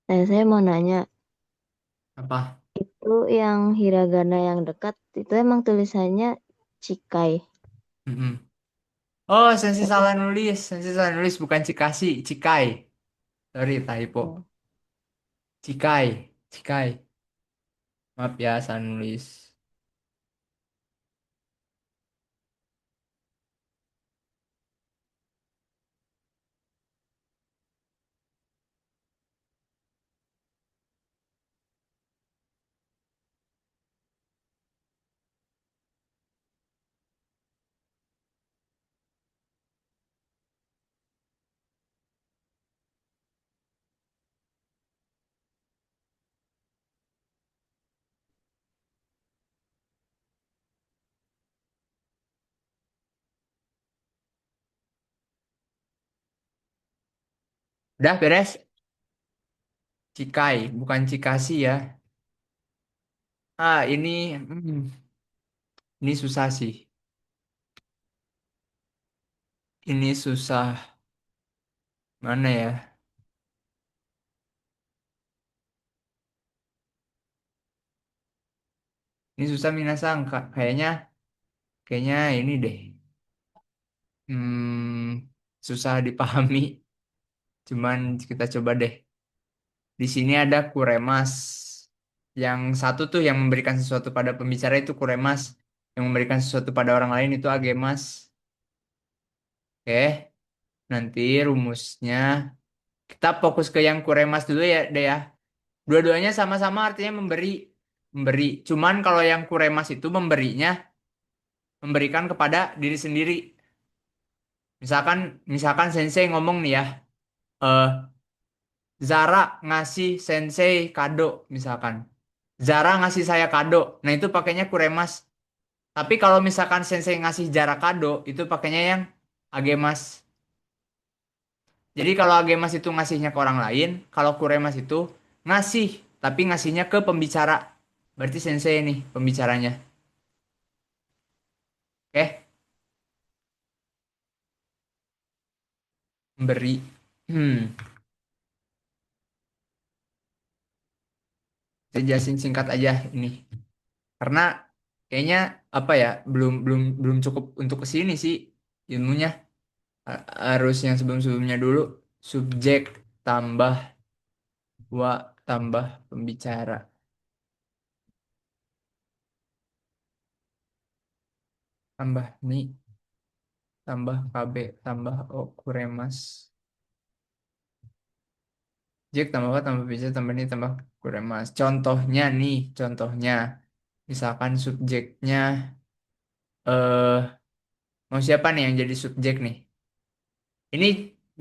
Saya mau nanya, Apa? itu yang hiragana yang dekat, itu emang tulisannya Cikai. Mm-mm. Oh, sensi salah nulis. Sensi salah nulis bukan Cikasi, Cikai. Sorry, typo. Oh. Cikai, Cikai. Maaf ya, salah nulis. Udah beres? Cikai, bukan Cikasi ya. Ini susah sih. Ini susah. Mana ya? Ini susah minasang. Kayaknya, kayaknya ini deh. Susah dipahami. Cuman kita coba deh. Di sini ada kuremas. Yang satu tuh yang memberikan sesuatu pada pembicara itu kuremas. Yang memberikan sesuatu pada orang lain itu agemas. Oke, nanti rumusnya kita fokus ke yang kuremas dulu ya, deh ya. Dua-duanya sama-sama artinya memberi. Memberi. Cuman kalau yang kuremas itu memberikan kepada diri sendiri. Misalkan sensei ngomong nih ya, eh Zara ngasih sensei kado misalkan. Zara ngasih saya kado. Nah, itu pakainya kuremas. Tapi kalau misalkan sensei ngasih Zara kado, itu pakainya yang agemas. Jadi kalau agemas itu ngasihnya ke orang lain, kalau kuremas itu ngasih, tapi ngasihnya ke pembicara. Berarti sensei nih pembicaranya. Oke, memberi. Saya jelasin singkat aja ini. Karena kayaknya apa ya, belum belum belum cukup untuk kesini sih ilmunya. Harus yang sebelum-sebelumnya dulu. Subjek tambah wa tambah pembicara. Tambah ni tambah KB tambah o kuremas. Subjek tambah wa tambah pembicara tambah ni tambah kuremas. Contohnya nih, contohnya. Misalkan subjeknya eh mau siapa nih yang jadi subjek nih? Ini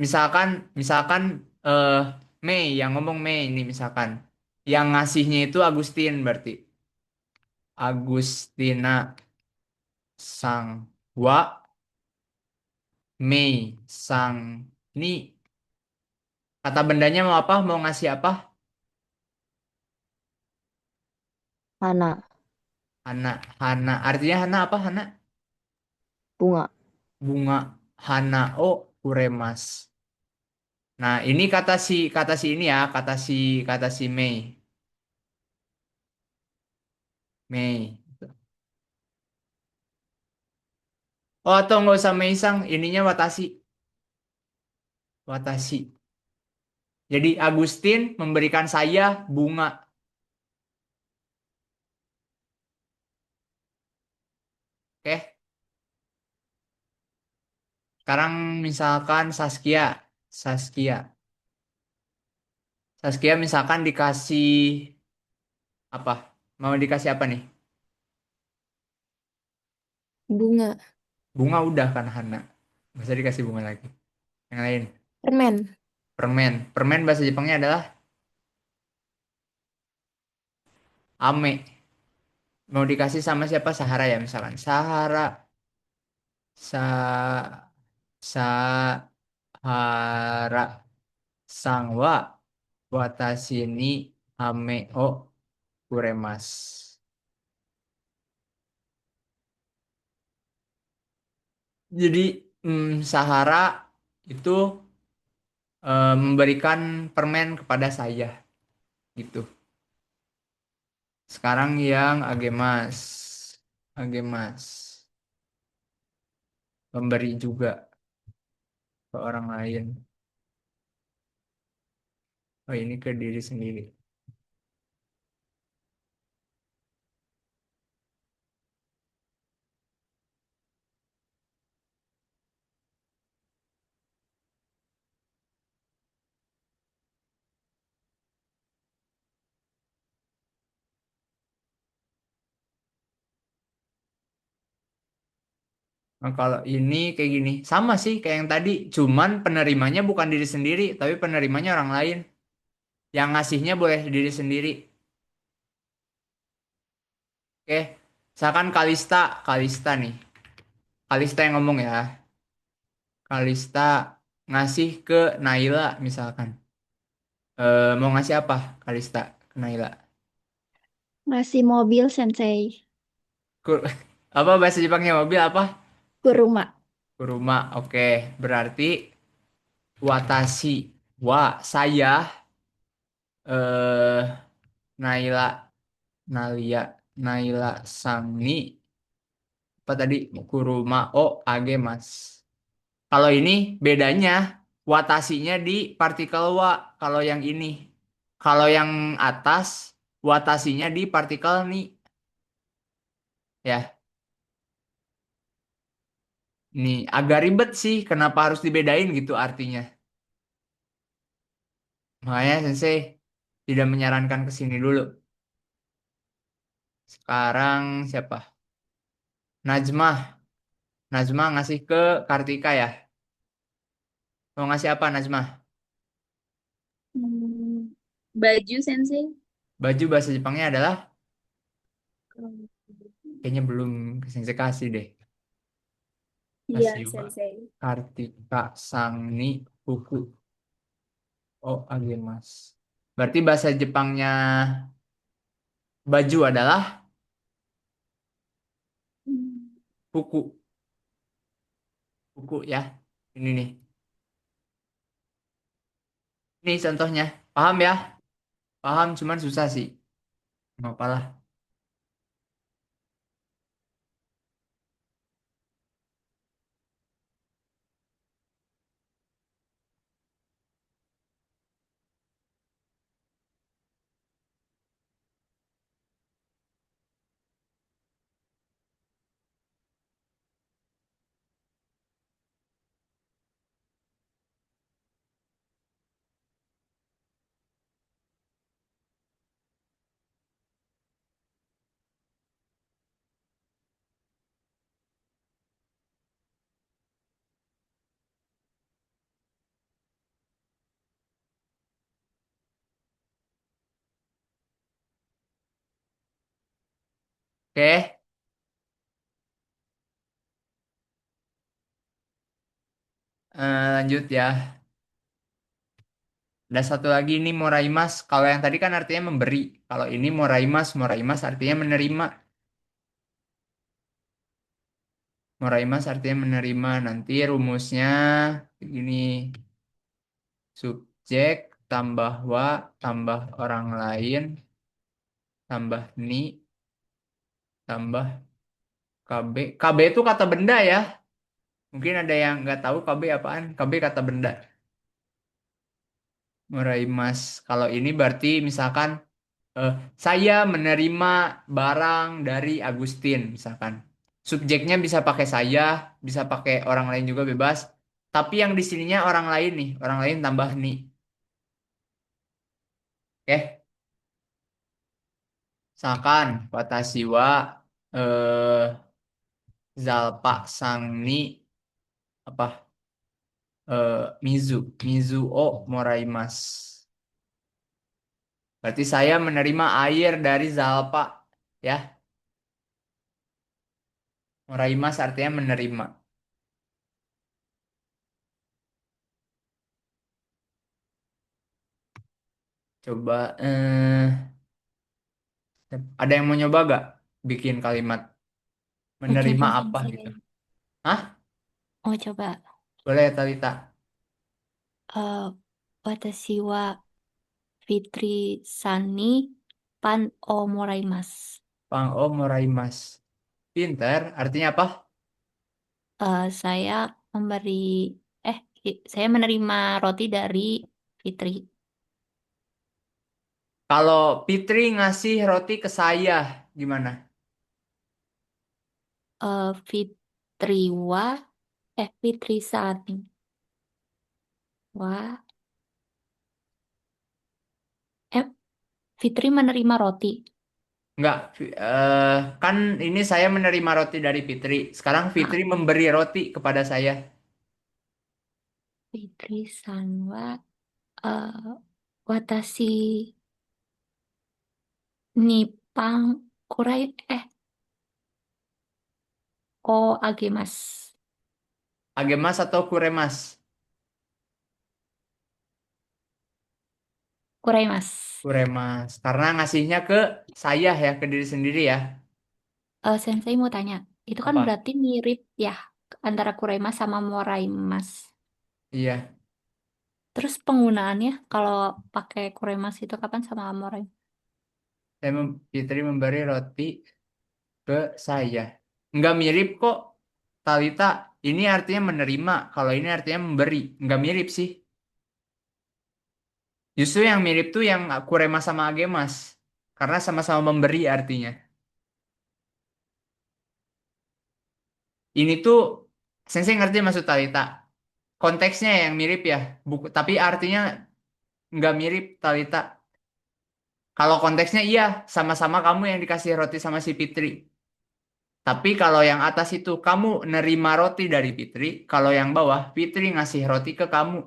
misalkan misalkan eh Mei yang ngomong Mei ini misalkan. Yang ngasihnya itu Agustin berarti. Agustina sang wa Mei sang ini kata bendanya mau apa? Mau ngasih apa? Hana, Hana. Hana. Artinya Hana apa? Hana? bunga. Bunga. Hanao uremas. Nah, ini kata si ini ya, kata si Mei. Mei. Oh, atau nggak usah Mei sang, ininya Watashi. Watashi. Jadi Agustin memberikan saya bunga. Oke. Sekarang misalkan Saskia. Saskia. Saskia misalkan dikasih apa? Mau dikasih apa nih? Bunga. Bunga udah kan Hana. Nggak usah dikasih bunga lagi. Yang lain. Permen. Permen. Permen bahasa Jepangnya adalah ame. Mau dikasih sama siapa? Sahara ya misalkan. Sahara. Sa Sahara sangwa watashi ni ame o kuremasu. Jadi Sahara itu memberikan permen kepada saya gitu. Sekarang yang agemas. Agemas. Memberi juga ke orang lain. Oh, ini ke diri sendiri. Nah, kalau ini kayak gini, sama sih kayak yang tadi, cuman penerimanya bukan diri sendiri, tapi penerimanya orang lain. Yang ngasihnya boleh diri sendiri. Oke, misalkan Kalista nih. Kalista yang ngomong ya. Kalista ngasih ke Naila misalkan. Mau ngasih apa Kalista ke Naila? Ngasih mobil, Sensei. Kur- apa bahasa Jepangnya mobil apa? Kuruma. Kuruma. Oke, berarti watashi wa saya eh Naila Nalia Naila Sangni apa tadi Kuruma o age mas. Kalau ini bedanya watasinya di partikel wa. Kalau yang ini, kalau yang atas watasinya di partikel ni. Ya, ini agak ribet sih. Kenapa harus dibedain gitu artinya? Makanya Sensei tidak menyarankan ke sini dulu. Sekarang siapa? Najmah. Najmah ngasih ke Kartika ya. Mau ngasih apa Najmah? Baju, Sensei. Baju bahasa Jepangnya adalah kayaknya belum Sensei kasih deh. Iya, Kasih wa. Sensei. Kartika Sangni Fuku o Agemas. Berarti bahasa Jepangnya baju adalah fuku. Fuku ya. Ini nih. Ini contohnya. Paham ya? Paham cuman susah sih. Nggak apalah. Oke. Lanjut ya. Ada satu lagi nih moraimas. Kalau yang tadi kan artinya memberi. Kalau ini moraimas, moraimas artinya menerima. Moraimas artinya menerima. Nanti rumusnya begini. Subjek tambah wa tambah orang lain tambah ni tambah KB. KB itu kata benda ya. Mungkin ada yang nggak tahu KB apaan. KB kata benda. Moraimas. Kalau ini berarti misalkan saya menerima barang dari Agustin misalkan. Subjeknya bisa pakai saya, bisa pakai orang lain juga bebas. Tapi yang di sininya orang lain nih, orang lain tambah ni. Oke, misalkan watashi wa eh zalpa sang ni apa? Mizu o moraimasu. Berarti saya menerima air dari Zalpa ya. Moraimas artinya menerima. Coba ada yang mau nyoba gak bikin kalimat Mau menerima coba apa Sensei. gitu? Hah? Mau coba. Boleh Talita. Eh, Watashi wa Fitri Sani pan o moraimasu. Pang o moraimas. Pinter, artinya apa? Saya memberi saya menerima roti dari Fitri. Kalau Fitri ngasih roti ke saya, gimana? Fitri wa Fitri Sani wa eh Fitri menerima roti. Enggak, kan ini saya menerima roti dari Fitri. Sekarang Fitri memberi roti kepada saya. Fitri san wa watashi nippang kurai o agemasu. Agemas atau kuremas? Kuraimasu. Kuremas. Karena ngasihnya ke saya ya, ke diri sendiri ya. Sensei mau tanya, itu kan Apa? berarti mirip ya antara kuraimas sama moraimas. Iya, Terus penggunaannya kalau pakai kuraimas itu kapan sama moraimas? Fitri memberi roti ke saya. Enggak mirip kok, Talita. Ini artinya menerima, kalau ini artinya memberi. Enggak mirip sih. Justru yang mirip tuh yang kuremas sama agemas. Karena sama-sama memberi artinya. Ini tuh, Sensei ngerti maksud Talita. Konteksnya yang mirip ya, tapi artinya nggak mirip Talita. Kalau konteksnya iya, sama-sama kamu yang dikasih roti sama si Fitri. Tapi kalau yang atas itu kamu nerima roti dari Fitri, kalau yang bawah Fitri ngasih roti ke kamu.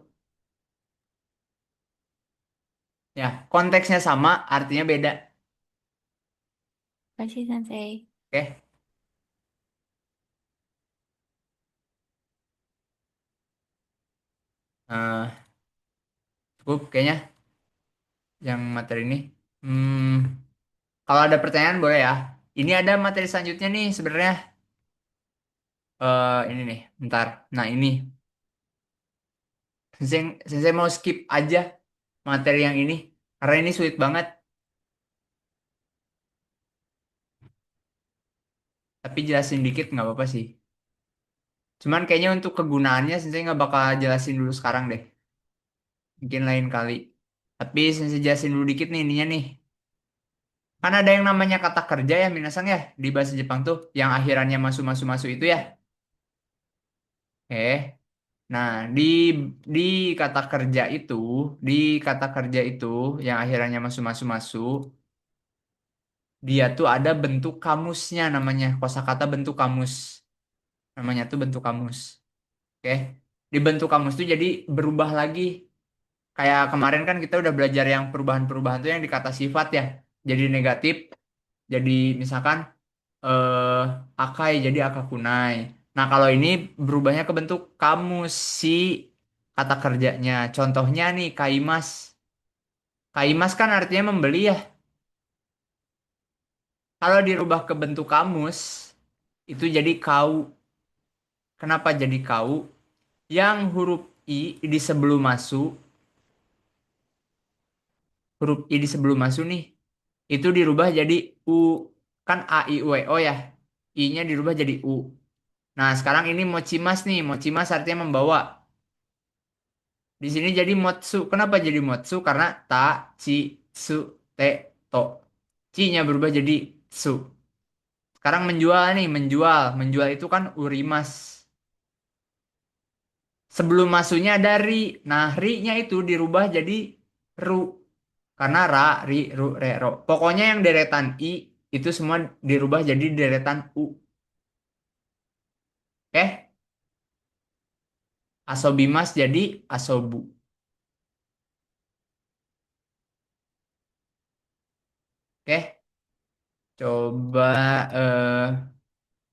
Ya, konteksnya sama, artinya beda. Kasih Sensei. Oke. Eh, cukup kayaknya yang materi ini. Kalau ada pertanyaan boleh ya. Ini ada materi selanjutnya nih sebenarnya. Ini nih, bentar. Nah ini, saya mau skip aja materi yang ini karena ini sulit banget. Tapi jelasin dikit nggak apa-apa sih. Cuman kayaknya untuk kegunaannya saya nggak bakal jelasin dulu sekarang deh. Mungkin lain kali. Tapi saya jelasin dulu dikit nih ininya nih. Kan ada yang namanya kata kerja ya minasang ya di bahasa Jepang tuh yang akhirannya masuk-masuk-masuk itu ya. Oke. Nah, di kata kerja itu, di kata kerja itu yang akhirannya masuk-masuk-masuk, dia tuh ada bentuk kamusnya namanya, kosakata bentuk kamus. Namanya tuh bentuk kamus. Oke. Di bentuk kamus tuh jadi berubah lagi. Kayak kemarin kan kita udah belajar yang perubahan-perubahan tuh yang di kata sifat ya. Jadi negatif, jadi misalkan akai jadi akakunai. Nah, kalau ini berubahnya ke bentuk kamus si kata kerjanya. Contohnya nih kaimas. Kaimas kan artinya membeli ya. Kalau dirubah ke bentuk kamus itu jadi kau. Kenapa jadi kau? Yang huruf i di sebelum masuk, huruf i di sebelum masuk nih, itu dirubah jadi u. Kan a i u e o ya. I-nya dirubah jadi u. Nah, sekarang ini mochimas nih. Mochimas artinya membawa. Di sini jadi motsu. Kenapa jadi motsu? Karena ta, chi, su, te, to. Ci-nya berubah jadi su. Sekarang menjual nih, menjual. Menjual itu kan urimas. Sebelum masuknya ada ri. Nah, ri-nya itu dirubah jadi ru. Karena ra, ri, ru, re, ro. Pokoknya yang deretan i itu semua dirubah jadi deretan u. Oke? Asobimas jadi asobu. Oke? Coba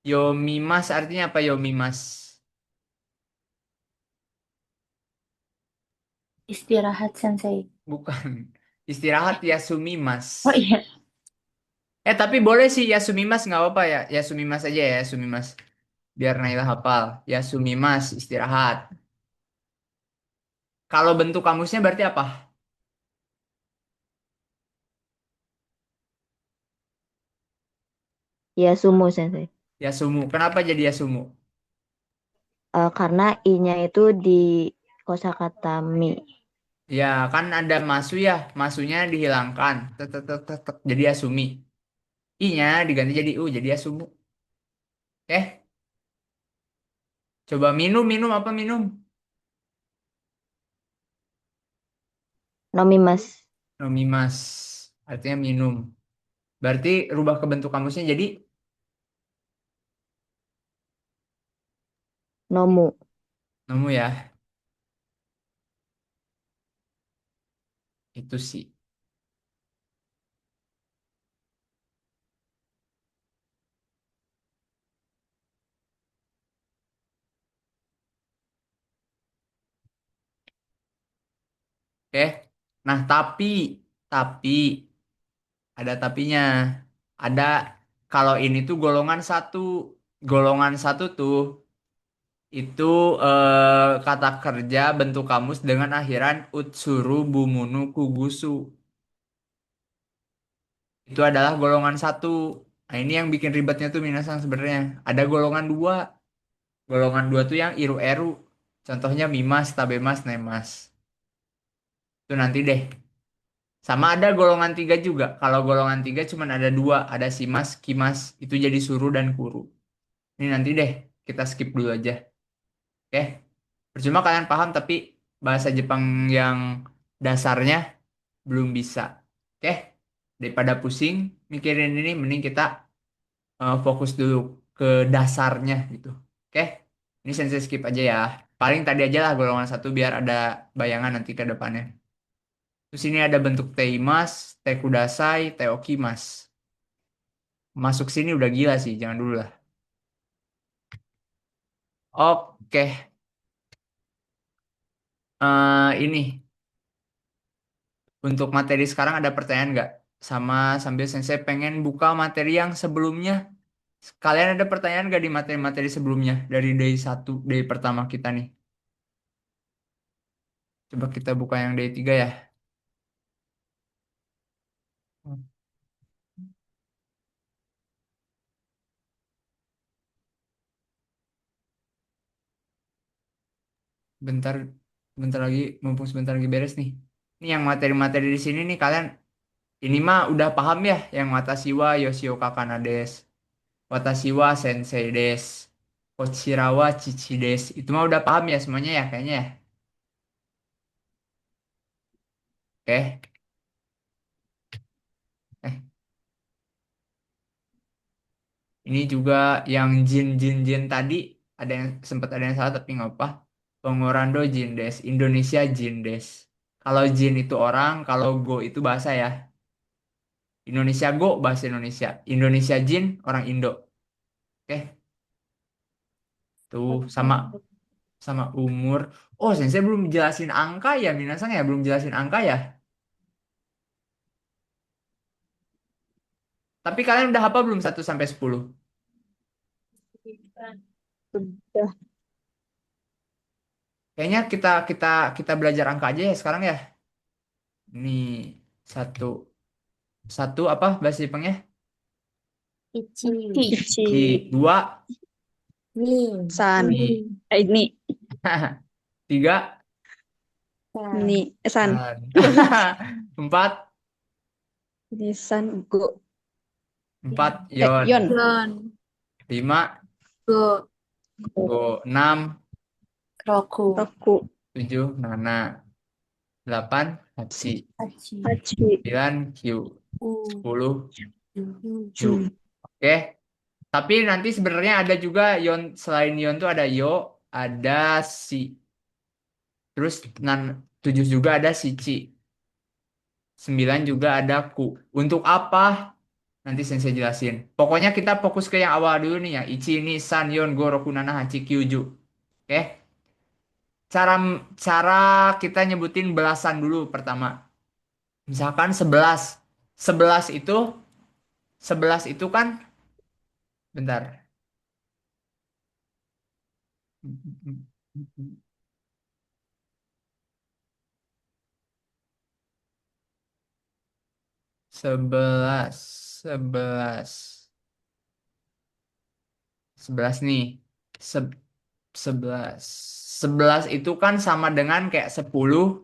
Yomimas artinya apa yomimas? Istirahat, Sensei. Bukan. Istirahat yasumimas. Oh iya. Tapi boleh sih yasumimas nggak apa-apa ya. Yasumimas aja ya yasumimas. Biar Naila hafal. Yasumimas istirahat. Kalau bentuk kamusnya berarti apa? Yasumu Sensei. Yasumu. Kenapa jadi yasumu? Karena i-nya itu di kosakata mi. Ya kan ada masu ya. Masunya dihilangkan. Tek, tek, tek, tek, tek. Jadi yasumi. I-nya diganti jadi u. Jadi yasumu. Oke. Coba minum. Minum apa minum? Nomimas. Nomimas. Artinya minum. Berarti rubah ke bentuk kamusnya jadi Nomu. nemu ya. Itu sih. Oke. Nah, tapi ada tapinya. Ada kalau ini tuh golongan satu. Golongan satu tuh itu kata kerja bentuk kamus dengan akhiran utsuru bumunu kugusu. Itu adalah golongan satu. Nah, ini yang bikin ribetnya tuh minasang sebenarnya. Ada golongan dua. Golongan dua tuh yang iru-eru. Contohnya mimas, tabemas, nemas. Itu nanti deh. Sama ada golongan tiga juga. Kalau golongan tiga cuma ada dua. Ada simas, kimas. Itu jadi suru dan kuru. Ini nanti deh. Kita skip dulu aja. Oke. Percuma kalian paham tapi bahasa Jepang yang dasarnya belum bisa. Oke. Daripada pusing mikirin ini, mending kita fokus dulu ke dasarnya gitu. Oke. Ini sensei skip aja ya. Paling tadi aja lah golongan satu biar ada bayangan nanti ke depannya. Terus ini ada bentuk teimas, tekudasai, teokimas. Masuk sini udah gila sih, jangan dulu lah. Oke. Ini. Untuk materi sekarang ada pertanyaan nggak? Sama sambil sensei pengen buka materi yang sebelumnya. Kalian ada pertanyaan nggak di materi-materi sebelumnya? Dari day 1, day pertama kita nih. Coba kita buka yang day 3 ya. Bentar, bentar lagi, mumpung sebentar lagi beres nih. Ini yang materi-materi di sini nih kalian, ini mah udah paham ya, yang Watashi wa Yoshioka Kana desu, Watashi wa Sensei desu, Kochira wa Chichi desu. Itu mah udah paham ya semuanya ya kayaknya ya. Oke. Eh, ini juga yang jin tadi ada yang sempat ada yang salah tapi nggak apa. Pengorando jin des, Indonesia jin des. Kalau jin itu orang, kalau go itu bahasa ya. Indonesia go bahasa Indonesia. Indonesia jin orang Indo. Oke. Tuh sama umur. Oh, sensei belum jelasin angka ya, Minasang ya, belum jelasin angka ya. Tapi kalian udah hafal belum 1 sampai 10? Sudah. Kayaknya kita belajar angka aja ya sekarang ya. Ini satu satu apa bahasa Jepangnya? Ichi. Ichi. Dua. San. Ni. Ini. 3. Ni. San. 4. San. Go. 4. Yon. Yon. 5. Go. 6. Roku. 7. Nana. 8. Hachi. Hachi. 9. Q. 10. Ju. Oke. Tapi nanti sebenarnya ada juga yon, selain yon tuh ada yo, ada si. Terus 7 juga ada si ci. 9 juga ada ku. Untuk apa? Nanti sensei jelasin. Pokoknya kita fokus ke yang awal dulu nih ya. Ichi, ni, san, yon, go, roku, nana, hachi, kyuju. Oke? Cara cara kita nyebutin belasan dulu pertama. Misalkan 11. 11 itu 11 itu kan bentar. 11 11 11 nih. Se- 11 11 itu kan sama dengan kayak 10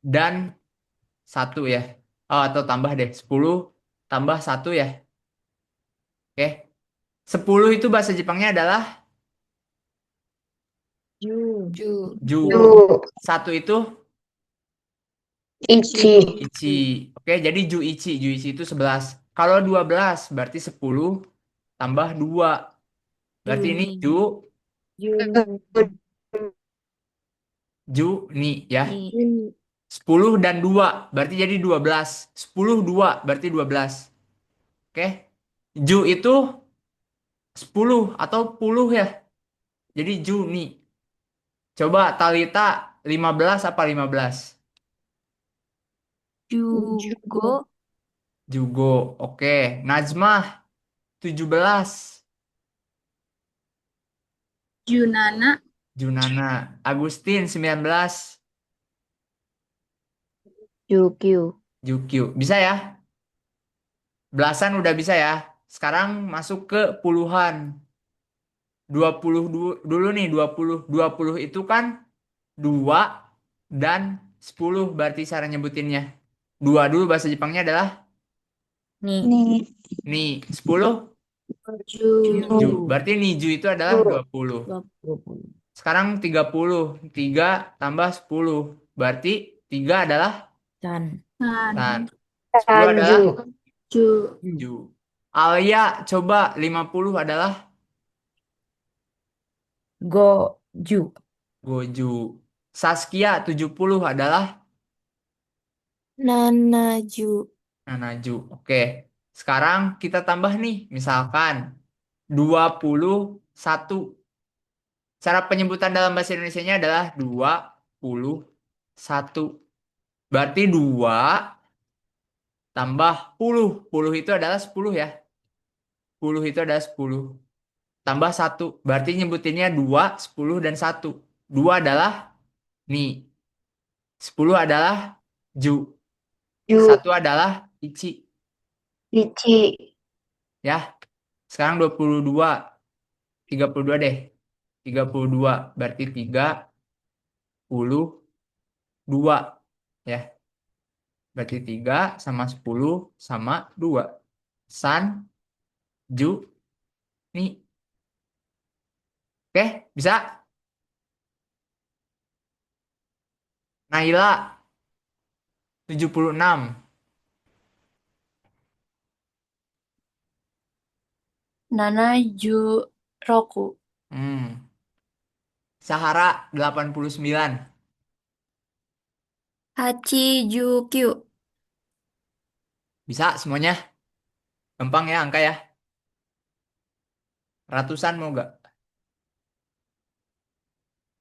dan 1 ya. Oh, atau tambah deh. 10 tambah 1 ya. Oke. 10 itu bahasa Jepangnya adalah Ju. ju. Ju. 1 itu Ichi. ichi. Oke, jadi ju ichi. Ju ichi itu 11. Kalau 12 berarti 10 tambah 2. Berarti ini ju ni ya. Ni. 10 dan 2 berarti jadi 12. 10 2 berarti 12. Oke. Ju itu 10 atau puluh ya. Jadi Juni. Coba Talita 15 apa 15? Jugo. Jugo. Oke. Najmah 17. Junana. Junana. Agustin 19. Jukyu. Jukyu. Bisa ya? Belasan udah bisa ya. Sekarang masuk ke puluhan. 20 dulu nih 20. 20 itu kan 2 dan 10 berarti cara nyebutinnya. 2 dulu bahasa Jepangnya adalah Ni. ni. 10 Ju. ju. Berarti niju itu adalah 20. Sekarang 30. 3 tambah 10. Berarti 3 adalah San. tan. 10 adalah Ju. ju. Alia coba 50 adalah Goju. goju. Saskia 70 adalah Nanaju. nanaju. Oke. Sekarang kita tambah nih. Misalkan 21. Cara penyebutan dalam bahasa Indonesianya adalah 21. Berarti 2 tambah 10. 10 itu adalah 10 ya. 10 itu adalah 10. Tambah 1. Berarti nyebutinnya 2, 10, dan 1. 2 adalah ni. 10 adalah ju. Ju. 1 adalah ichi. Ichi. Ya. Sekarang 22. 32 deh. 32. Berarti 32. Ya. Berarti 3 sama 10 sama 2. San, ju, ni. Oke, bisa? Naila 76. Nanaju roku. Sahara 89. Hachijukyu. Bisa semuanya? Gampang ya angka ya. Ratusan mau gak?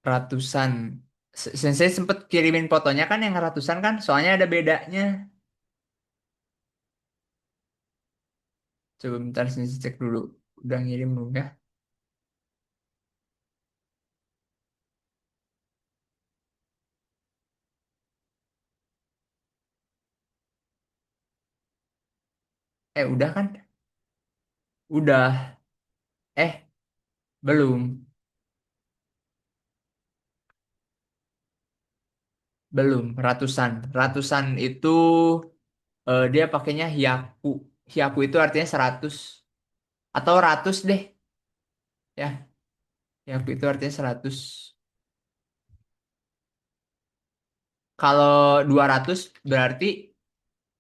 Ratusan. Sensei sempet kirimin fotonya kan yang ratusan kan? Soalnya ada bedanya. Coba bentar Sensei cek dulu. Udah ngirim belum ya? Udah kan? Udah. Belum. Belum. Ratusan. Ratusan itu dia pakainya hyaku. Hyaku itu artinya 100. Atau ratus deh. Ya. Hyaku itu artinya 100. Kalau 200 berarti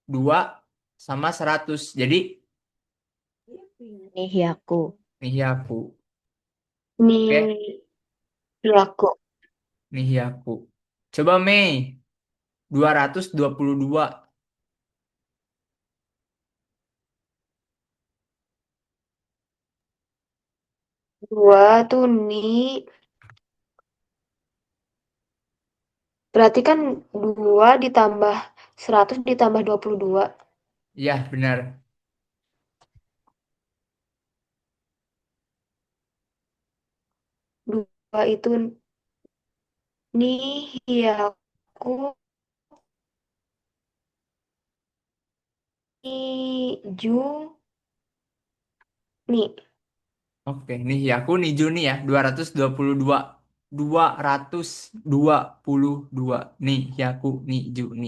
2 sama 100. Jadi Nihyaku. nihyaku. Ni. Oke. Laku. Nihyaku. Coba Mei. 222. Dua tuh ni. Berarti kan 2 ditambah 100 ditambah 22. Iya, benar. Dua itu ni hiyaku ni ju ni. Oke, nih ya aku nih Juni ya, 222. 222. Nih ya aku nih Juni.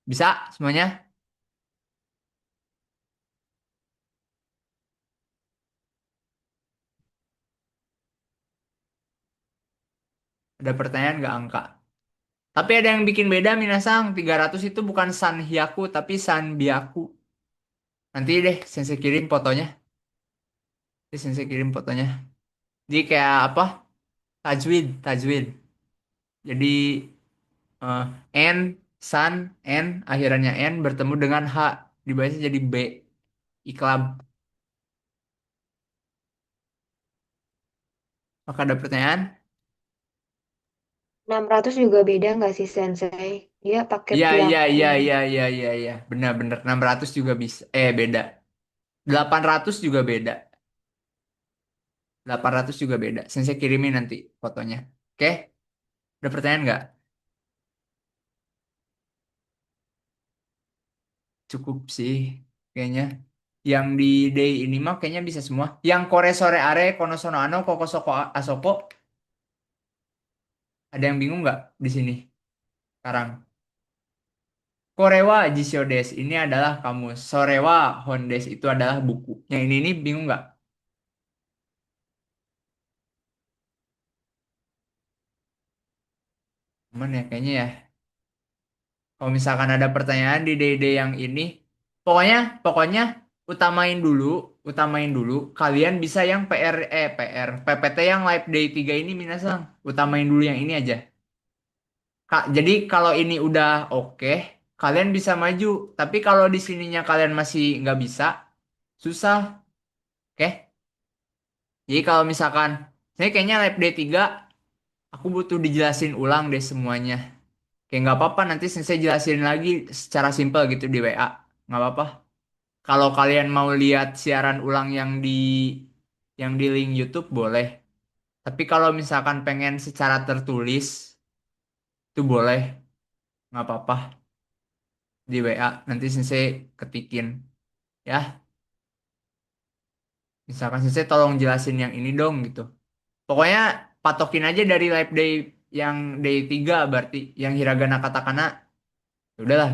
Bisa semuanya? Ada pertanyaan nggak angka? Tapi ada yang bikin beda Minasang, 300 itu bukan san hyaku tapi san biaku. Nanti deh Sensei kirim fotonya. Nanti Sensei kirim fotonya. Jadi kayak apa? Tajwid, tajwid. Jadi eh, N, san, N, akhirannya N bertemu dengan H. Dibaca jadi B. Iklab. Maka ada pertanyaan? 600 juga beda nggak sih Sensei? Dia pakai Iya, iya, piaku. iya, iya, iya, iya, iya. Benar-benar. 600 juga bisa. Beda. 800 juga beda. 800 juga beda. Sensei kirimin nanti fotonya. Oke? Ada pertanyaan nggak? Cukup sih. Kayaknya. Yang di day ini mah kayaknya bisa semua. Yang kore sore are, konosono ano, kokosoko asoko. Ada yang bingung nggak di sini? Sekarang. Korewa jisho desu. Ini adalah kamus. Sorewa hondes itu adalah buku. Yang ini bingung nggak? Aman ya kayaknya ya. Kalau misalkan ada pertanyaan di day-day yang ini, pokoknya, pokoknya utamain dulu. Kalian bisa yang PPT yang live day 3 ini minasang. Utamain dulu yang ini aja. Kak, jadi kalau ini udah oke, kalian bisa maju. Tapi kalau di sininya kalian masih nggak bisa, susah. Oke? Jadi kalau misalkan, saya kayaknya live day 3, aku butuh dijelasin ulang deh semuanya. Kayak nggak apa-apa nanti saya jelasin lagi secara simpel gitu di WA. Nggak apa-apa. Kalau kalian mau lihat siaran ulang yang di link YouTube boleh. Tapi kalau misalkan pengen secara tertulis itu boleh. Nggak apa-apa di WA. Nanti saya ketikin ya. Misalkan saya tolong jelasin yang ini dong gitu. Pokoknya patokin aja dari live day yang day 3 berarti yang hiragana katakana. Ya udahlah